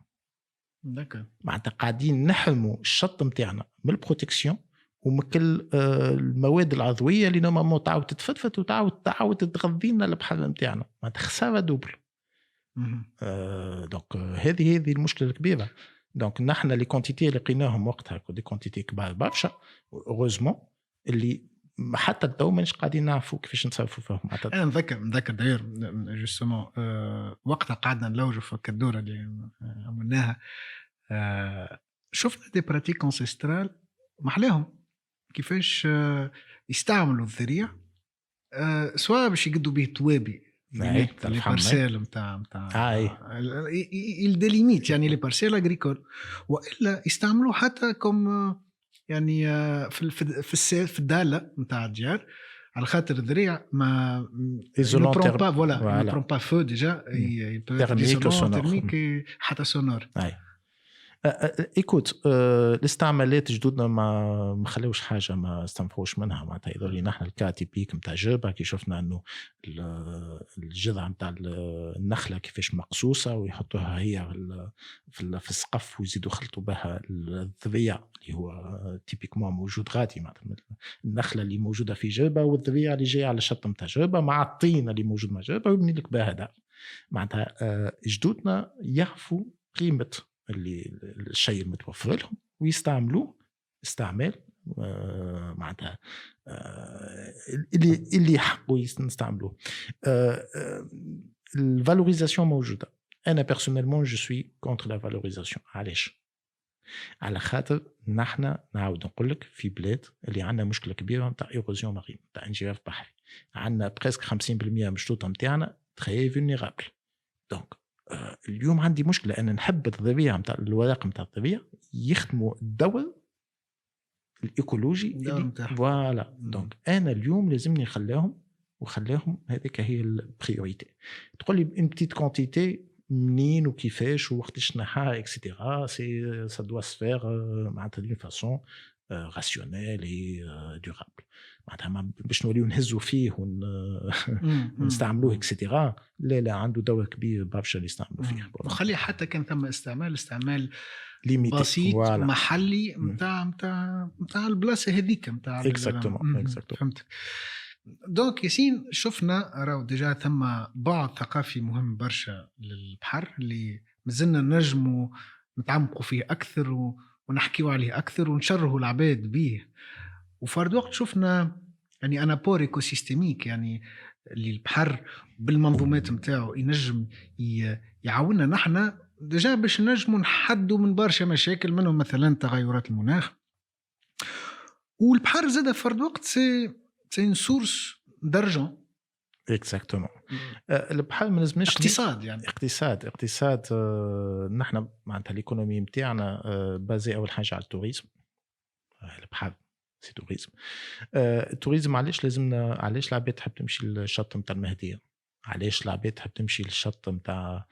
داكا معناتها قاعدين نحرموا الشط نتاعنا من البروتكسيون ومن كل المواد العضويه اللي نورمالمون تعاود تتفتفت وتعاود تغذي لنا البحر نتاعنا، معناتها خساره دوبل. دونك هذه المشكله الكبيره. دونك نحن لي كونتيتي اللي لقيناهم وقتها دي كونتيتي كبار برشا اوروزمون اللي حتى التو مانيش قاعدين نعرفوا كيفاش نتصرفوا فيهم. انا نذكر داير جوستومون وقتها قعدنا نلوجوا في الدوره اللي عملناها، شفنا دي براتيك انسيسترال محلاهم كيفاش يستعملوا الذريع سواء باش يقدوا به توابي لي بارسيل نتاع الديليميت يعني لي بارسيل اغريكول، والا يستعملوه حتى كم يعني في الداله نتاع الديار، على خاطر الذريع ما يبرون با فوالا يبرون با فو ديجا تيرميك حتى سونور. ايكوت الاستعمالات جدودنا ما خلوش حاجه ما استنفعوش منها. معناتها يظل نحن الكا تيبيك نتاع جربه كي شفنا انه الجذع نتاع النخله كيفاش مقصوصه ويحطوها هي في السقف ويزيدوا يخلطوا بها الذريع اللي هو تيبيكمون موجود غادي، معناتها النخله اللي موجوده في جربه والذريع اللي جاي على الشط نتاع جربه مع الطين اللي موجود مع جربه ويبني لك بها دار. معناتها جدودنا يعرفوا قيمه اللي الشيء المتوفر لهم ويستعملوه استعمال معناتها اللي حقوا نستعملوه. الفالوريزاسيون موجوده. انا بيرسونيلمون جو سوي كونتر لا فالوريزاسيون. علاش؟ على خاطر نحن نعاود نقول لك في بلاد اللي عندنا مشكله كبيره نتاع ايروزيون مارين نتاع انجراف بحري، عندنا بريسك 50% من الشطوط نتاعنا تري فولنيرابل. دونك اليوم عندي مشكله ان نحب الذريعه نتاع الورق نتاع الذريعه يخدموا الدور الايكولوجي فوالا. دونك انا اليوم لازمني نخليهم هذيك هي البريوريتي. تقول لي ان بتيت كونتيتي منين وكيفاش ووقتاش نحاها اكسيتيرا سي سا دوا سفير معناتها دون فاسون راسيونيل اي دورابل. معناتها باش نوليو نهزوا فيه ونستعملوه اكسيتيرا لا عنده دور كبير برشا اللي يستعملوا فيه. وخلي حتى كان ثم استعمال بسيط محلي نتاع البلاصه هذيك نتاع اكزاكتومون. فهمت. دونك ياسين شفنا راهو ديجا ثم بعد ثقافي مهم برشا للبحر اللي مازلنا نجموا نتعمقوا فيه اكثر ونحكيوا عليه اكثر ونشرحوا العباد به. وفرد وقت شفنا يعني انا بور ايكوسيستيميك يعني اللي البحر بالمنظومات نتاعو ينجم يعاوننا نحن ديجا باش نجموا نحدوا من برشا مشاكل منهم مثلا تغيرات المناخ. والبحر زاد فرد وقت سي une source d'argent. اكزاكتومون. البحر ما لازمناش اقتصاد يعني اقتصاد نحن معناتها الايكونومي نتاعنا بازي اول حاجه على التوريزم. البحر سي توريزم. التوريزم علاش لازمنا؟ علاش العباد تحب تمشي للشط نتاع المهديه؟ علاش العباد تحب تمشي للشط نتاع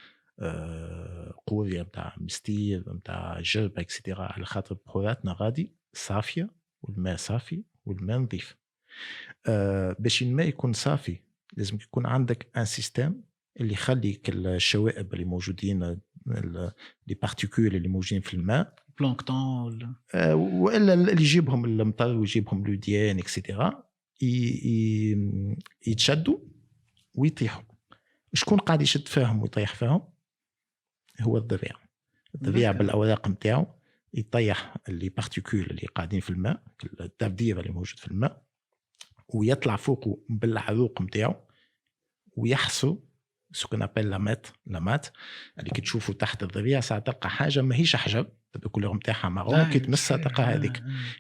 قوريا نتاع مستير نتاع جربه اكسيتيرا؟ على خاطر بحوراتنا غادي صافيه والماء صافي والماء نظيف. باش الماء يكون صافي لازم يكون عندك ان سيستم اللي يخلي الشوائب اللي موجودين لي بارتيكول اللي موجودين في الماء بلانكتون والا اللي يجيبهم المطر ويجيبهم لوديان اكسيتيرا يتشدوا ويطيحوا. شكون قاعد يشد فيهم ويطيح فيهم؟ هو الضفيع بالاوراق نتاعو يطيح اللي بارتيكول اللي قاعدين في الماء، التبدير اللي موجود في الماء، ويطلع فوقه بالعروق نتاعو ويحصو سكون ابل لامات اللي كي تشوفوا تحت الضفيع ساعه تلقى حاجه ماهيش حجب الكولور نتاعها مارون، كي تمسها تلقى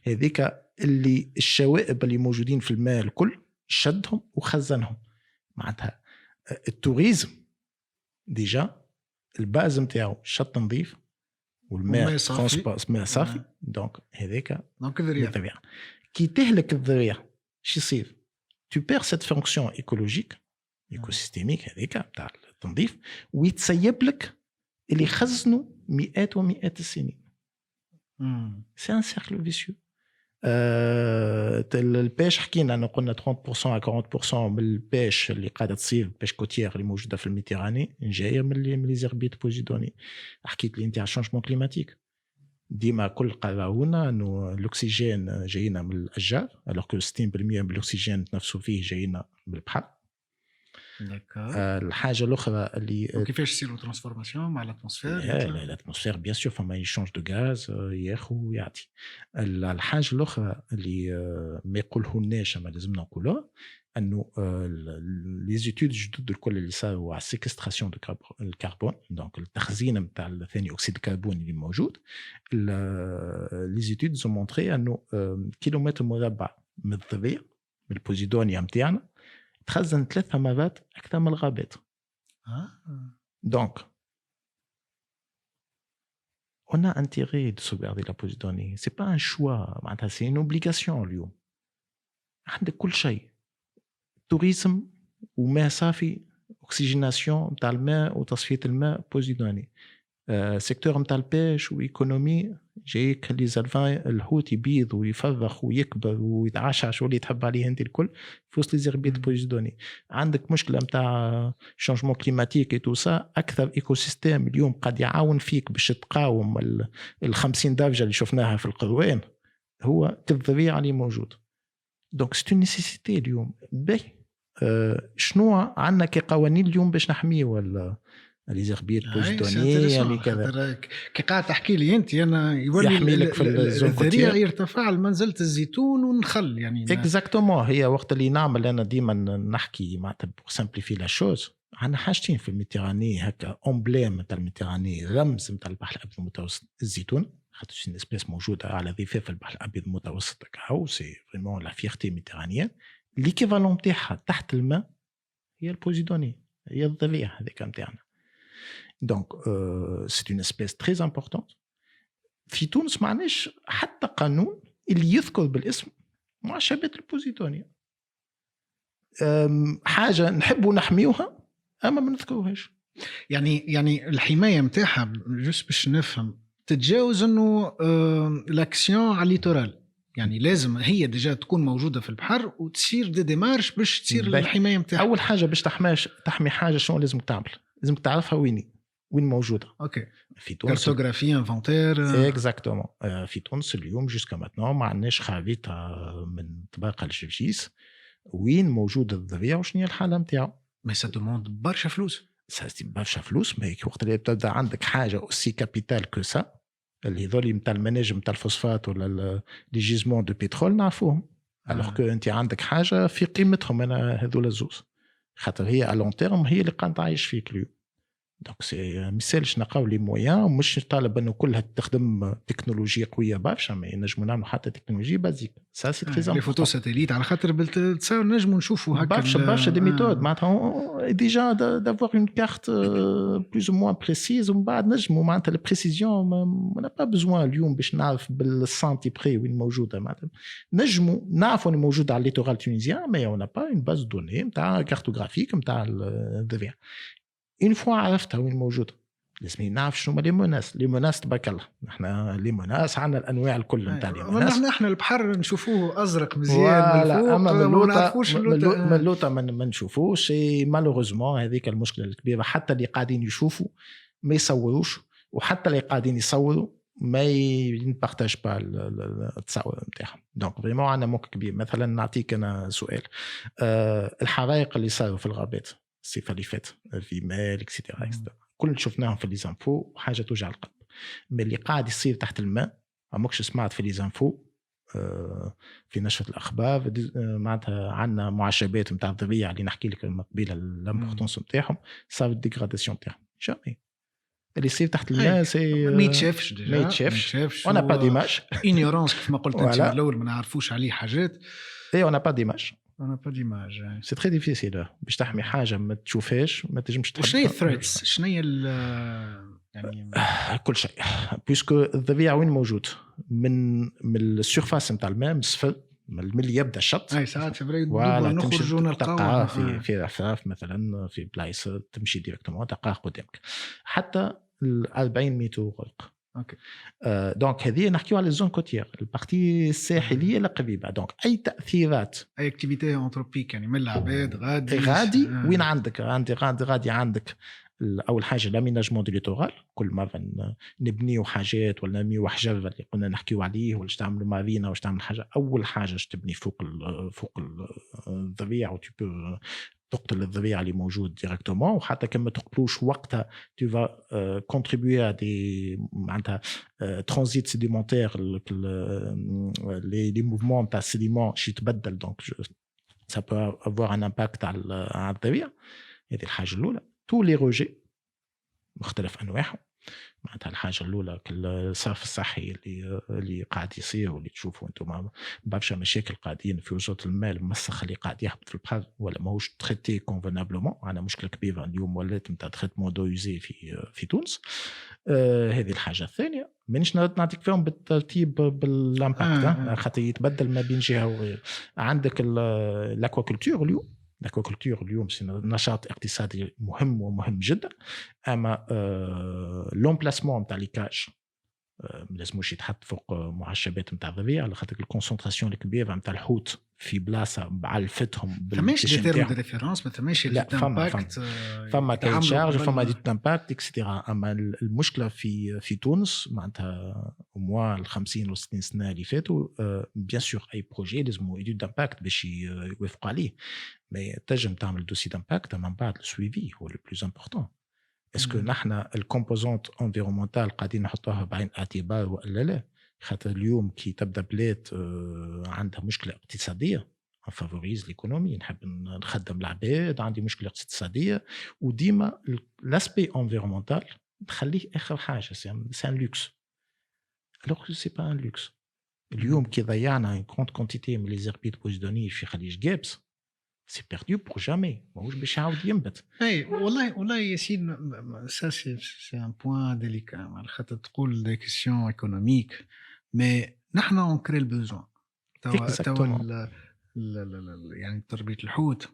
هذيك اللي الشوائب اللي موجودين في الماء الكل شدهم وخزنهم. معناتها التوريزم ديجا الباز نتاعو شط نظيف والماء صافي دونك هذاك الذريع. كي تهلك الذريع شو يصير؟ tu perds cette fonction écologique écosystémique هذيك نتاع التنظيف، ويتسيب لك اللي خزنوا مئات ومئات السنين. سي ان سيركل فيسيو. البيش حكينا انه قلنا 30% à 40% من البيش اللي قاعده تصير بيش كوتيير اللي موجوده في الميديتيراني جايه من لي زيربيت بوزيدوني. حكيت لي انت على الشونجمون كليماتيك، ديما كل قراونا انه الاكسجين جاينا من الاشجار alors que 60% من الاكسجين نفسه فيه جاينا من البحر. الحاجه الاخرى اللي كيفاش يصير الترانسفورماسيون مع الاتموسفير؟ لا الاتموسفير بيان سور فما يشونج دو غاز ياخذ ويعطي. الحاجه الاخرى اللي ما يقولهولناش ما لازمنا نقولوها انه لي زيتود الجدد الكل اللي صاروا على السيكستراسيون دو الكربون، دونك التخزين نتاع ثاني اكسيد الكربون اللي موجود، لي زيتود زو مونطري انه كيلومتر مربع من الضفيع من البوزيدونيا نتاعنا تخزن 3 مرات أكثر من الغابات. Donc, on a intérêt de sauvegarder la Posidonie. Ce n'est pas un choix, c'est une obligation اليوم. عندك كل شيء. tourisme وماء صافي، oxygénation نتاع الماء وتصفية الماء بوزيدوني. سيكتور نتاع البيش وايكونومي جايك لي زالفان الحوت يبيض ويفرخ ويكبر ويتعشعش واللي تحب عليه انت الكل في وسط لي زيربيت بوزيدوني. عندك مشكله نتاع شونجمون كليماتيك اي تو سا، اكثر ايكو سيستيم اليوم قد يعاون فيك باش تقاوم ال 50 درجه اللي شفناها في القروان هو الضفيع اللي موجود. دونك سي اون نيسيسيتي اليوم. باهي شنو عندنا كقوانين اليوم باش نحميه ولا لي زيربيت بوزيدونيه اللي كذا؟ كي قاعد تحكي لي انت انا يولي يحمي لك في الذريع يرتفع لمنزله الزيتون والنخل يعني اكزاكتومون. هي وقت اللي نعمل انا ديما نحكي مع بور سامبليفي لا شوز، عندنا حاجتين في الميديتيراني هكا امبليم تاع الميديتيراني، رمز نتاع البحر الابيض المتوسط الزيتون، خاطر سي اسبيس موجوده على ضفاف البحر الابيض المتوسط هاو سي فريمون لا فيرتي ميديتيرانيين. ليكيفالون تاعها تحت الماء هي البوزيدوني، هي الضفيع هذيك نتاعنا. Donc, c'est une espèce très importante. في تونس معناش حتى قانون اللي يذكر بالاسم معشبات البوزيدونيا. حاجة نحبوا نحميوها أما ما نذكروهاش. يعني الحماية متاعها جوست باش نفهم تتجاوز إنه لاكسيون على الليتورال، يعني لازم هي ديجا تكون موجودة في البحر وتصير دي ديمارش باش تصير الحماية متاعها. أول حاجة باش تحمي حاجة شنو لازم تعمل؟ لازم تعرفها وين موجودة. اوكي في تونس كارتوغرافي انفونتير اكزاكتومون. في تونس اليوم جوسكا ماتنون ما عندناش خريطة من طباقة الجرجيس وين موجود الضفيع وشنو هي الحالة نتاعو. مي سا دوموند برشا فلوس، برشا فلوس. ما وقت اللي تبدا عندك حاجة اوسي كابيتال كو سا اللي هذول نتاع المناجم نتاع الفوسفات ولا لي جيزمون دو بترول نعرفوهم، الوغ كو انت عندك حاجة في قيمتهم انا هذول الزوز، خاطر هي على لون تيرم هي اللي قاعد تعيش فيك اليوم. دونك سي مثالش نلقاو لي مويان، مش طالب انه كلها تخدم تكنولوجيا قويه برشا، ما نجموا نعملوا حتى تكنولوجيا بازيك. سا سي تري امبورطون. لي فوتو ساتيليت على خاطر تصور نجموا نشوفوا هكا برشا دي ميثود معناتها ديجا دافوار اون كارت بلوز او موان بريسيز، ومن بعد نجموا معناتها البريسيزيون ما با بزوان اليوم باش نعرف بالسنتي بري وين موجوده. معناتها نجموا نعرفوا انه موجوده على الليتورال تونيزيان، مي اون با اون باز دوني نتاع كارتوغرافيك نتاع الضفيع. إن فوا عرفتها وين موجودة لازم نعرف شنو هما لي موناس تبارك الله. احنا لي موناس عندنا الانواع الكل نتاع لي والله موناس. احنا البحر نشوفوه ازرق مزيان من ولا اما الفوق من وما اللوطه نعرفوش اللوطه. من اللوطه ما نشوفوش. مالوغوزمون هذيك المشكله الكبيره. حتى اللي قاعدين يشوفوا ما يصوروش، وحتى اللي قاعدين يصوروا ما ينبارتاج با التصاور نتاعهم. دونك فريمون عندنا موقع كبير. مثلا نعطيك انا سؤال، الحرائق اللي صاروا في الغابات الصيف اللي فات في مال اكسيتيرا كل شفناهم في ليزانفو، حاجه توجع القلب. من اللي قاعد يصير تحت الماء عمركش سمعت في ليزانفو في نشرة الأخبار. معناتها عندنا معشبات نتاع الضريع اللي نحكي لك قبيله الامبورطونس نتاعهم، صار الديغراداسيون نتاعهم جامي. اللي يصير تحت الماء سي ما يتشافش ديجا، ما يتشافش. وانا با ديماج ignorance كيف ما قلت انت من Voilà. الاول، ما نعرفوش عليه حاجات. اي اون با ديماج، انا با ديماج. سي تري ديفيسيل باش تحمي حاجه ما تشوفهاش ما تنجمش تحمي. وشنو هي الثريتس؟ شنو هي يعني كل شيء بيسكو الضبيع وين موجود؟ من السيرفاس نتاع الماء، من السفل، من اللي يبدا الشط. اي ساعات في بريد ولا نخرجوا نلقاوها في رفاف مثلا، في بلايص تمشي ديريكتومون تلقاه قدامك حتى 40 متر غلق. اوكي. دونك هذه نحكيو على الزون كوتيير، البارتي الساحليه القريبه. دونك اي تاثيرات، اي اكتيفيتي انتروبيك يعني من العباد غادي وين عندك غادي عندك اول حاجه لاميناجمون دو ليتورال. كل مره نبنيو حاجات ولا نبنيو حجر اللي قلنا نحكيو عليه، ولا تعملوا مارينا، ولا تعمل حاجه. اول حاجه تبني فوق الضريع، وتبو تقتل الضريع اللي موجود ديريكتومون. وحتى كما تقتلوش وقتها tu vas contribuer à des معناتها ترانزيت سيديمونتير، les mouvements تاع السيديمون شي يتبدل. دونك ça peut avoir un impact على الضريع. هذه الحاجه الاولى. تو لي روجي مختلف انواعهم. معناتها الحاجه الاولى الصرف الصحي اللي قاعد يصير، واللي تشوفوا انتم برشا مشاكل قاعدين في وزاره المال، المسخ اللي قاعد يهبط في البحر ولا ماهوش تريتي كونفنابلومون. عندنا مشكله كبيره اليوم ولات نتاع تريتمون دو يوزي في تونس. هذه الحاجه الثانيه. مانيش نعطيك فيهم بالترتيب بالامباكت، خاطر يتبدل ما بين جهه وغير. عندك الاكواكولتور اليوم. الاكواكولتور اليوم نشاط اقتصادي مهم ومهم جدا. اما لومبلاسمون نتاع ليكاج لازموش يتحط فوق معشبات نتاع الضريع، على خاطر الكونسنتراسيون الكبيره نتاع الحوت في بلاصه بعلفتهم بالكيش نتاعهم. ما ريفيرونس ما ثماش امباكت، فما كاين شارج، فما ديت امباكت اكسترا. اما المشكله في تونس معناتها موان 50 و 60 سنه اللي فاتوا، بيان سور اي بروجي لازمو ايديود امباكت باش يوافقوا عليه. مي تنجم تعمل دوسي دامباكت، من بعد السويفي هو لو بلوز امبورطون. اسكو نحنا الكومبوزونت انفيرومونتال قاعدين نحطوها بعين الاعتبار ولا لا؟ خاطر اليوم كي تبدا بلاد عندها مشكله اقتصاديه، نفافوريز ليكونومي، نحب نخدم العباد، عندي مشكله اقتصاديه، وديما لاسبي انفيرومونتال تخليه اخر حاجه. سي ان لوكس. الوغ سي با ان لوكس. اليوم كي ضيعنا ان كونت كونتيتي من لي زيربيد بوزدوني في خليج جابس، سي بيردو بور جامي، ماهوش باش يعاود ينبت. اي والله ياسين، سا سي ان بوين ديليكا، على خاطر تقول دي كيسيون ايكونوميك، مي نحن اون كري البوزوان. توا يعني تربيه الحوت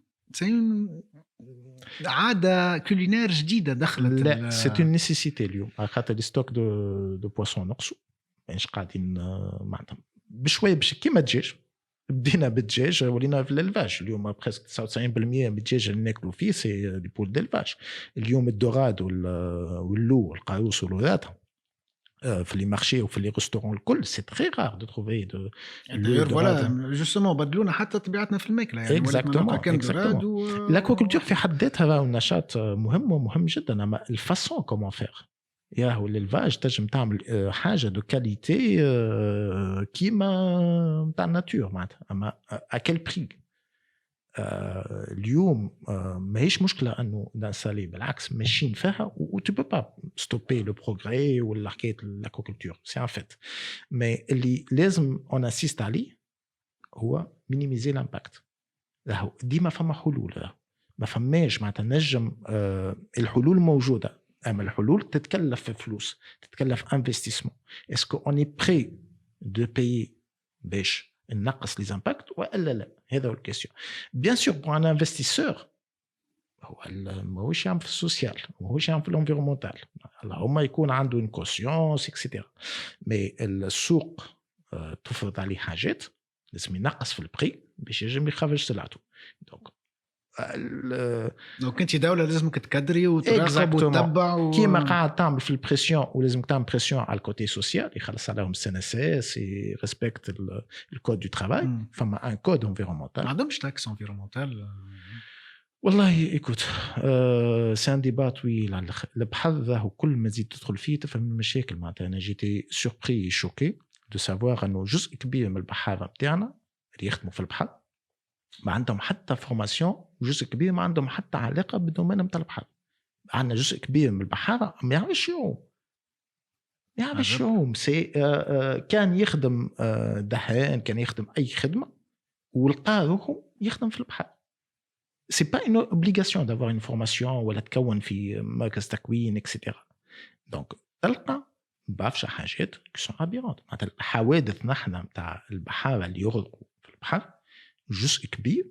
عاده كولينير جديده دخلت. لا سي اون نيسيسيتي اليوم، على خاطر لي ستوك دو بواسون نقصوا. مانيش قاعدين معناتها بشويه باش كيما الدجاج. بدينا بالدجاج ولينا في الالفاج. اليوم بريسك 99% من الدجاج اللي ناكلوا فيه سي دي بول ديلفاج. اليوم الدوراد واللو والقاروص والوذات في لي مارشي وفي لي ريستورون الكل سي تري رار دو تروفي دو فوالا جوستومون بدلونا حتى طبيعتنا في الماكله. يعني اكزاكتومون. لاكواكولتور في حد ذاتها راهو نشاط مهم ومهم جدا. اما الفاسون كومون فير ياهو الالفاج تنجم تعمل حاجه دو كاليتي كيما نتاع الناتور معناتها. اما اكل بري اليوم ماهيش مشكله انه نسالي، بالعكس ماشيين فيها و تو بو با ستوبي لو بروغري ولا حكايه الاكواكولتور سي ان فيت. مي اللي لازم اون اسيست عليه هو مينيميزي لامباكت. راهو ديما فما حلول، ما فماش معناتها نجم الحلول موجوده. اما الحلول تتكلف في فلوس، تتكلف انفستيسمون. اسكو اوني بري دو باي باش نقص لي امباكت ولا لا؟ هذا هو الكيسيون. بيان سور بور ان انفستيسور هو ماهوش يعمل في السوسيال، ماهوش يعمل في الانفيرومونتال. هما يكون عنده ان كونسيونس اكسيتيرا. مي السوق تفرض عليه حاجات، لازم ينقص في البري باش ينجم يخرج سلعته. دونك دونك انت دوله لازمك تكدري وتراقب Exactement. وتتبع كيما قاعد تعمل في البريسيون ولازم تعمل بريسيون على الكوتي سوسيال، يخلص عليهم السي اس اس، يريسبكت الكود دو ترافاي. فما ان كود ما انفيرومونتال. عندهمش تاكس انفيرومونتال. والله ايكوت سي ان ديبا طويل على الاخر. البحر راهو كل ما تزيد تدخل فيه تفهم المشاكل. معناتها انا جيتي سوربري شوكي دو سافوار انه جزء كبير من البحاره بتاعنا اللي يخدموا في البحر ما عندهم حتى فورماسيون، جزء كبير ما عندهم حتى علاقه بالدومين نتاع البحر. عندنا جزء كبير من البحاره ما يعرفش يعوم، ما يعرفش يعوم. سي كان يخدم دهان، كان يخدم اي خدمه ولقى روحه يخدم في البحر. سي با une obligation d'avoir une formation ولا تكون في مركز تكوين اكسيتيرا. دونك تلقى برشا حاجات كي سون ابيرونت. معناتها الحوادث نحن نتاع البحاره اللي يغرقوا في البحر جزء كبير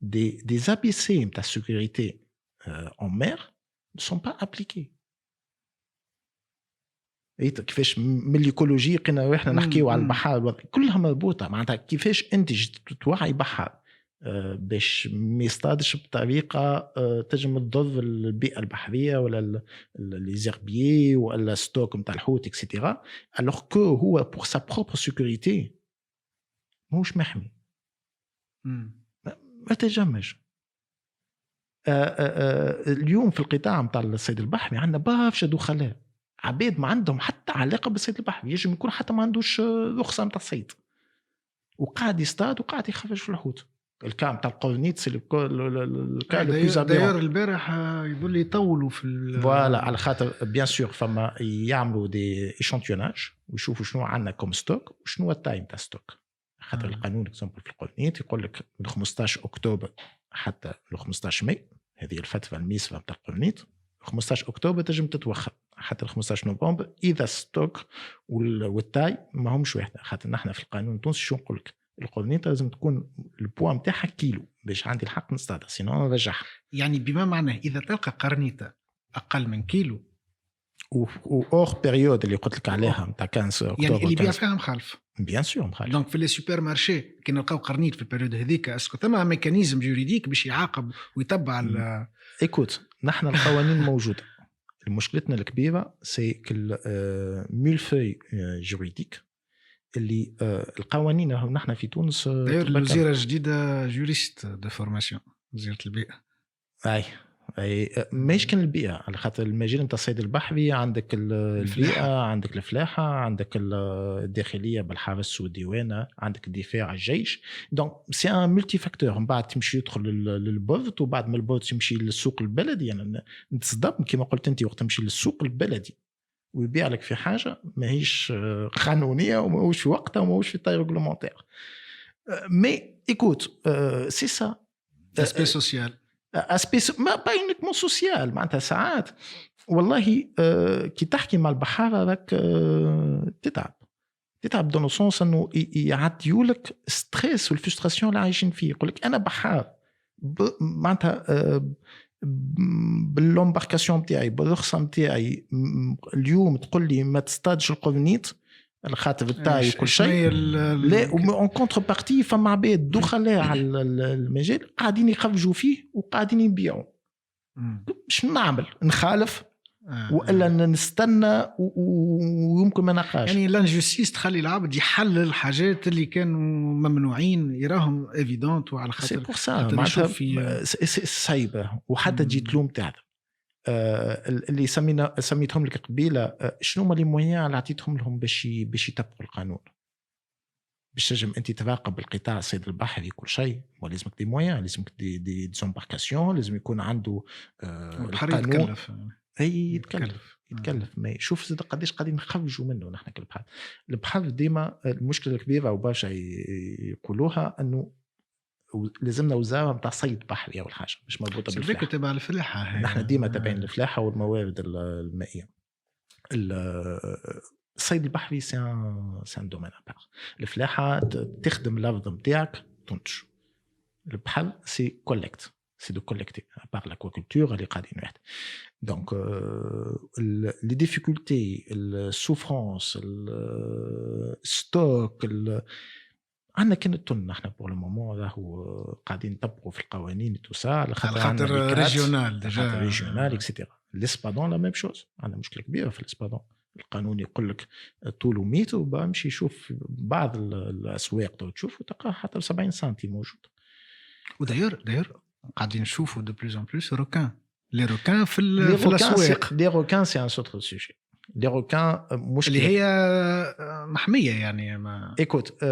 دي زابيسي نتاع السيكوريتي en mer ne sont pas appliqués. كيفاش من الايكولوجي قلنا احنا نحكيو على البحر كلها مربوطه. معناتها كيفاش انت توعي بحر باش ما يصطادش بطريقه تجم تضر البيئه البحريه ولا لي زيربيي ولا ستوك نتاع الحوت اكسيتيرا، الوغ كو هو بور سا بروبر سيكوريتي ماهوش محمي. ما تجمش. اليوم في القطاع نتاع الصيد البحري عندنا برشا دخلاء عباد ما عندهم حتى علاقه بالصيد البحري، يجب يكون حتى ما عندوش رخصه نتاع الصيد وقاعد يصطاد وقاعد يخرج في الحوت. الكام تاع القرنيط سي الكا لو بلوز داير البارح يقول لي يطولوا في فوالا على خاطر بيان سور فما يعملوا دي ايشانتيوناج ويشوفوا شنو عندنا كوم ستوك وشنو التايم تاع ستوك. خاطر القانون اكزامبل في القرنيط يقول لك من 15 اكتوبر حتى ل 15 ماي هذه الفتره الميسره نتاع القرنيط. 15 اكتوبر تنجم تتوخى حتى 15 نوفمبر اذا ستوك والتاي ما همش واحد. خاطر نحن في القانون التونسي شو نقول لك القرنيطه لازم تكون البوا نتاعها كيلو باش عندي الحق نصطادها سينو نرجعها. يعني بما معناه اذا تلقى قرنيطه اقل من كيلو اور بيريود اللي قلت لك عليها نتاع 15 اكتوبر يعني اللي بيع فيها مخالف بيان سور مخالف. دونك في لي سوبر مارشي كي نلقاو قرنيط في البيريود هذيك اسكو ثم ميكانيزم جوريديك باش يعاقب ويتبع ايكوت نحن القوانين موجوده. مشكلتنا الكبيره سي كل ميلفوي جوريديك اللي القوانين نحن في تونس الوزيره الجديده جوريست دو فورماسيون وزيره البيئه. اي ماهيش كان البيئه على خاطر المجال نتاع الصيد البحري عندك البيئه عندك الفلاحه عندك الداخليه بالحرس والديوانه عندك الدفاع الجيش. دونك سي ان ملتي فاكتور. من بعد تمشي يدخل للبورت وبعد من البورت تمشي للسوق البلدي. يعني نتصدم كما قلت انت وقت تمشي للسوق البلدي ويبيع لك في حاجه ماهيش قانونيه وماهوش في وقتها وماهوش في طاي ريغلومونتير. مي ايكوت سي سا اسبي سوسيال اسبيس ما باينكمون سوسيال. معناتها ساعات والله كي تحكي مع البحاره راك تتعب دون سونس انه يعديوا لك ستريس والفرستراسيون اللي عايشين فيه. يقول لك انا بحار معناتها باللومباركاسيون تاعي بالرخصه تاعي اليوم تقول لي ما تصطادش القرنيط على خاطر التاي وكل شيء. لا اون كونتر بارتي فما عباد دخلاء على المجال قاعدين يخرجوا فيه وقاعدين يبيعوا. شنو نعمل؟ نخالف والا نستنى ويمكن ما نقاش؟ يعني لانجوستيس تخلي العبد يحلل الحاجات اللي كانوا ممنوعين يراهم ايفيدونت وعلى خاطر معناتها صعيبه وحتى تجي تلوم تاعها. اللي سميتهم لك قبيله شنو هما لي مويان اللي عطيتهم لهم باش يطبقوا القانون باش تنجم انت تراقب القطاع الصيد البحري كل شيء. ولازمك دي مويان لازمك دي زومباركاسيون لازم يكون عنده القانون يتكلف. ما شوف زاد قداش قاعدين نخرجوا منه نحن كالبحر. البحر ديما المشكله الكبيره وبرشا يقولوها انه لازمنا وزاره نتاع صيد بحري اول حاجه مش مربوطه بالفلاحه. تبع الفلاحه نحن ديما تابعين الفلاحه والموارد المائيه. الصيد البحري سان دومين ابار. الفلاحه تخدم الارض نتاعك تنتج. البحر سي كولكت سي دو كولكتي بار لاكواكولتور اللي قاعدين واحد. دونك لي ديفيكولتي السوفرونس الستوك عندنا كان التون نحن بور لو مومون راهو قاعدين نطبقوا في القوانين تو سا على خاطر ريجيونال ديجا ريجيونال اكسيتيرا. ليسبادون لا ميم شوز، عندنا مشكله كبيره في الاسبادون. القانون يقول لك طوله 100 وبمشي يشوف بعض الاسواق تشوف وتلقاه حتى 70 سنتي موجود. وداير قاعدين نشوفوا دو بلوس ان بلوس روكان لي روكان في الاسواق. لي روكان سي ان سوتر سوجي. لي روكان مشكله اللي هي محميه يعني ما ايكوت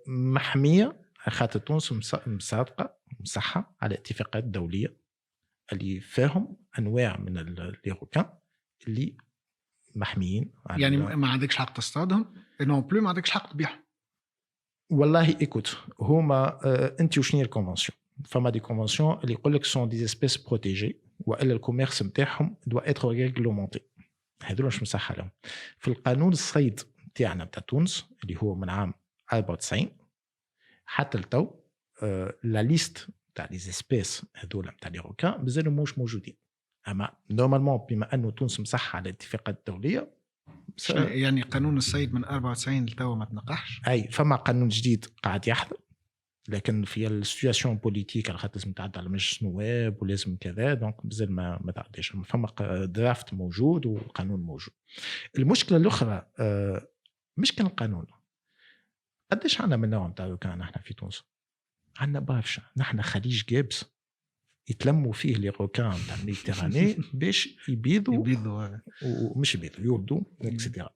محميه خاطر تونس مصادقه مصحه على اتفاقات دوليه اللي فيهم انواع من لي روكان اللي محميين. يعني ما عندكش حق تصطادهم نون بلو، ما عندكش حق تبيعهم. والله ايكوت هما انت وشني الكونفنسيون؟ فما دي كونفنسيون اللي يقول لك سون دي اسبيس بروتيجي والا الكوميرس نتاعهم دوا اتر ريغلومونتي. هذول مش مساحه لهم في القانون الصيد تاعنا بتاع تونس اللي هو من عام 94 حتى لتو. لا ليست تاع لي اسبيس هذول نتاع لي روكان مازالوا مش موجودين. اما نورمالمون بما انه تونس مساحه على الاتفاقات الدوليه يعني قانون الصيد من 94 لتو ما تنقحش. اي فما قانون جديد قاعد يحضر، لكن في السيتواسيون بوليتيك على خاطر لازم تعدى على مجلس النواب ولازم كذا، دونك مازال ما تعداش. فما درافت موجود وقانون موجود. المشكله الاخرى مش كان القانون. قداش عندنا من نوع نتاع روكان احنا في تونس؟ عندنا برشا. نحن خليج جابس يتلموا فيه لي روكان تاع الميديتيراني باش يبيضوا ومش يبيضوا يولدوا اكسيتيرا.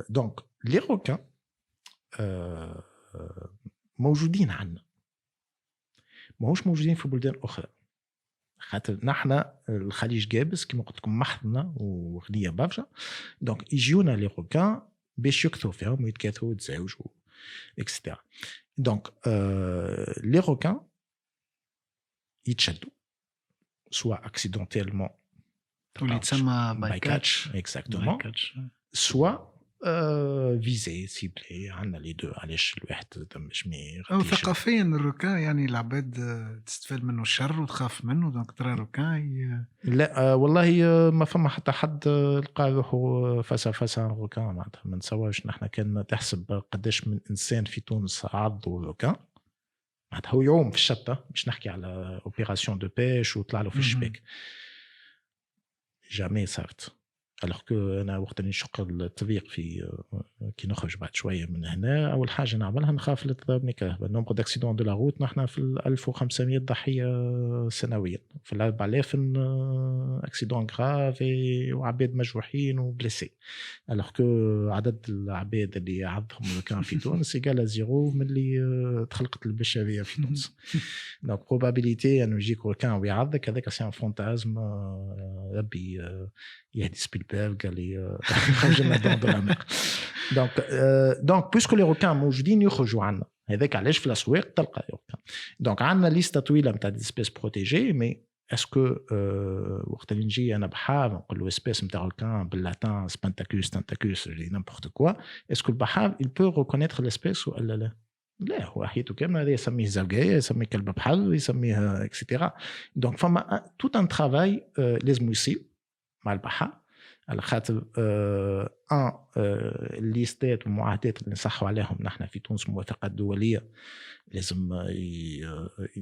دونك لي روكان موجودين عندنا، ماهوش موجودين في بلدان اخرى. خاطر نحن الخليج جابس كما قلت لكم محضنا وغنيه برشا، دونك يجيونا لي روكان باش يكثروا فيهم ويتكاثروا ويتزوجوا اكسيتيرا. دونك لي روكان يتشدوا سواء اكسيدونتيلمون واللي تسمى باي كاتش اكزاكتومون، سواء فيزي سيبلي. عندنا لي دو. علاش الواحد مش ثقافيا الروكان يعني العباد تستفاد منه الشر وتخاف منه، دونك ترى روكان لا والله ما فما حتى حد لقى روحه فاسا روكان. معناتها ما نتصورش نحن كان تحسب قداش من انسان في تونس عضوا روكان. معناتها هو يوم في الشطه مش نحكي على اوبيراسيون دو بيش وطلع له في الشباك. جامي صارت. alors que انا وقت اللي نشق الطريق في كي نخرج بعد شويه من هنا اول حاجه نعملها نخاف تضربني كهرباء. النومبر داكسيدون دو لا روت نحن في 1500 ضحيه سنويا، في 4000 اكسيدون غراف وعباد مجروحين وبليسي. alors que عدد العباد اللي عضهم كان في تونس يقال زيرو من اللي تخلقت البشريه في تونس. دونك probabilité انه يجيك كان ويعضك هذاك سي ان فانتازم. ربي يهدي سبيلبرغ قال لي خرجنا دون العمق. دونك بويسكو لي روكان موجودين يخرجوا عنا. هذاك علاش في الاسواق تلقى روكان. دونك عندنا ليسته طويله نتاع دي سبيس بروتيجي. مي اسكو وقت اللي نجي انا بحار نقول له سبيس نتاع روكان باللاتان سبانتاكوس نيمبورت كوا، اسكو البحار il peut reconnaître l'espèce ولا لا؟ لا، هو حياته كامله هذا يسميه زرقاء، يسميه كلب بحر، يسميه اكسيتيرا. دونك فما توت ان ترافاي لازم يصير مع البحر على خاطر الليستات والمعاهدات اللي نصحوا عليهم نحن في تونس موافقات دوليه لازم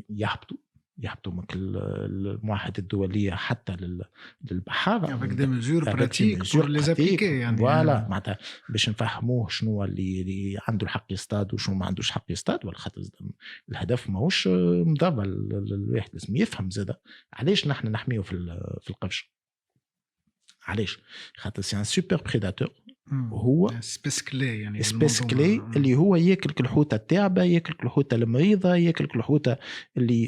يهبطوا من المعاهدات الدوليه حتى للبحر avec des mesures pratiques pour les appliquer يعني فوالا. معناتها باش نفهموه شنو اللي عنده الحق يصطاد وشنو ما عندوش حق يصطاد. ولا خاطر الهدف ماهوش مضربه الواحد لازم يفهم زاده علاش نحن نحميه في القفش. علاش؟ خاطر سي ان سوبر بريداتور وهو سبيس كلي يعني سبيس كلي اللي هو ياكل الحوته التعبه، ياكل الحوته المريضه، ياكل الحوته اللي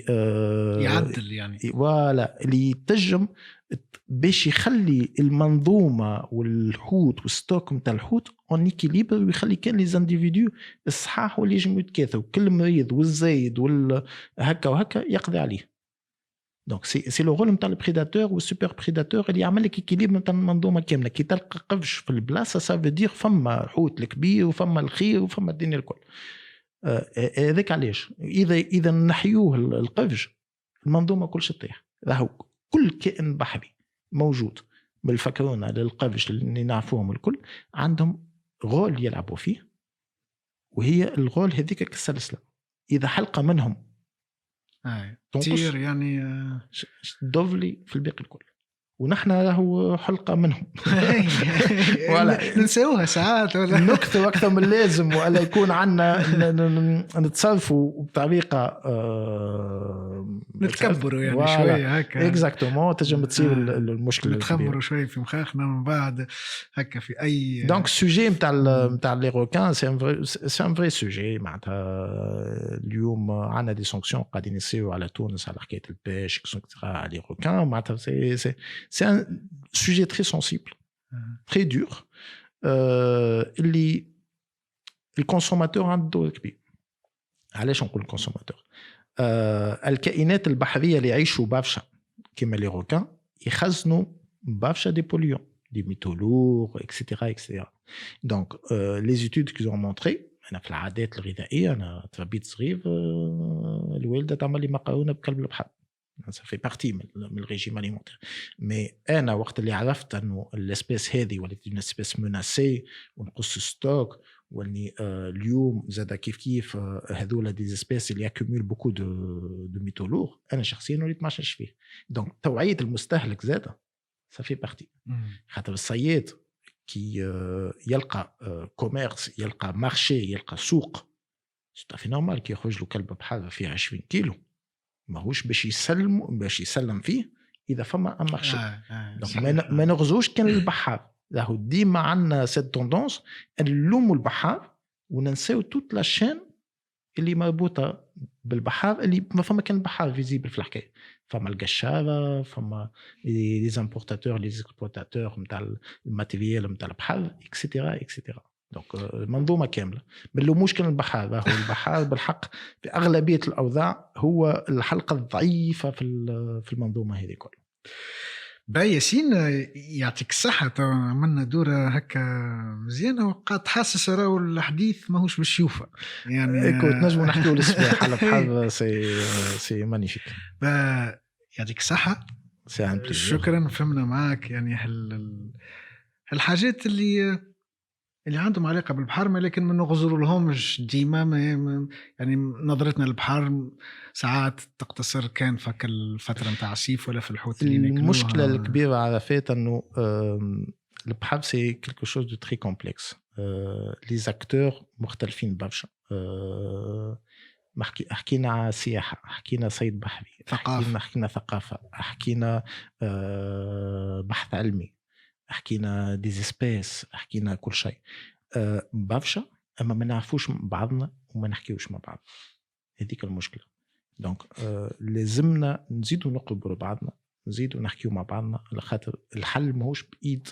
يعدل يعني ولا اللي تجم باش يخلي المنظومه والحوت والستوك نتاع الحوت اون ايكيليبر ويخلي كان لي زانديفيدو الصحاح واللي يجموا يتكاثوا. كل مريض والزايد هكا وهكا يقضي عليه. دونك سي لو رول نتاع البريداتور والسوبر بريداتور اللي يعمل لك اكيليبر نتاع المنظومه كامله. كي تلقى قفش في البلاصه سافو دير فما حوت الكبير وفما الخير وفما الدنيا الكل. هذاك علاش اذا نحيوه القفج المنظومه كلش تطيح. راهو كل كائن بحري موجود بالفكرونه للقفج اللي نعرفوهم الكل عندهم غول يلعبوا فيه، وهي الغول هذيك كالسلسله، اذا حلقه منهم كثير يعني دوفلي في الباقي الكل، ونحن راهو حلقه منهم. ولا ننساوها ساعات ولا نكثر اكثر من اللازم، ولا يكون عندنا نتصرفوا بطريقه نتكبروا يعني شويه هكا اكزاكتومون تجم تصير المشكله، نتخمروا شويه في مخاخنا من بعد هكا في اي دونك السوجي نتاع لي روكان سي ان فري سوجي. معناتها اليوم عندنا دي سانكسيون قاعدين يصيروا على تونس على حكايه البيش على لي روكان. معناتها سي ان سوجي تري سنسيبل تري دور اللي الكونسوماتور عنده دور كبير. علاش نقول الكونسوماتور؟ الكائنات البحريه اللي يعيشوا بافشا كيما لي روكان يخزنوا بافشا دي بوليون دي ميتولور اكسيتيرا اكسيتيرا. دونك لي زيتود كي زون مونطري، انا في العادات الغذائيه انا تربيت صغير الوالده تعمل لي مقارونه بكلب البحر، ça fait partie من الريجيم اليمونتير. مي انا وقت اللي عرفت انه الاسبيس هذه ولات اون اسبيس مناسي ونقص ستوك، واني اليوم زاد كيف هذولا دي اسبيس اللي اكومول بوكو دو ميتولور، انا شخصيا وليت ما عادش فيه. دونك توعيه المستهلك زاد ça fait partie. خاطر الصياد كي يلقى كوميرس، يلقى مارشي، يلقى سوق، c'est نورمال كي يخرج له كلب بحر فيه 20 كيلو ماهوش باش يسلم فيه اذا فما مارشي. ما نغزوش كان البحار، راهو ديما عندنا سيت توندونس نلوموا البحار وننساو توت لاشين اللي مربوطه بالبحار، اللي ما فما كان البحار فيزيبل في الحكايه. فما القشاره، فما لي زامبورتاتور لي اكسبلوتاتور نتاع الماتيريال نتاع البحر اكسيتيرا اكسيتيرا. دونك المنظومه كامله من لوموش كان البحار. راهو البحار بالحق في اغلبيه الاوضاع هو الحلقه الضعيفه في المنظومه هذه كلها. باي ياسين يعطيك الصحة. عملنا دورة هكا مزيانة وقعدت حاسس راهو الحديث ماهوش باش يوفى يعني. كنت نجمو نحكيو السباحة على البحر سي مانيفيك. يعطيك الصحة، شكرا. فهمنا معاك يعني الحاجات اللي عندهم علاقة بالبحر، ما لكن ما نغزروا لهمش ديما. يعني نظرتنا للبحر ساعات تقتصر كان فك الفترة متاع الصيف ولا في الحوت اللي ناكلوها. المشكلة الكبيرة عرفت أنه البحر سي كيلكو شوز دو تري كومبلكس. لي زاكتور مختلفين برشا. حكينا على سياحة، حكينا صيد بحري، حكينا ثقافة، حكينا بحث علمي، حكينا ديزيسبيس، حكينا كل شيء برشا، اما ما نعرفوش بعضنا وما نحكيوش مع بعض. هذيك المشكله. دونك لازمنا نزيدوا نقربوا لبعضنا، نزيدوا نحكيو مع بعضنا، على خاطر الحل ماهوش بايد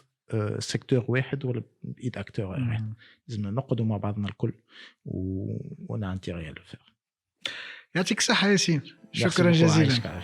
سيكتور واحد ولا بايد اكتور واحد. لازمنا نقعدوا مع بعضنا الكل وانا انتيريال فير. يعطيك الصحه ياسين، شكرا جزيلا.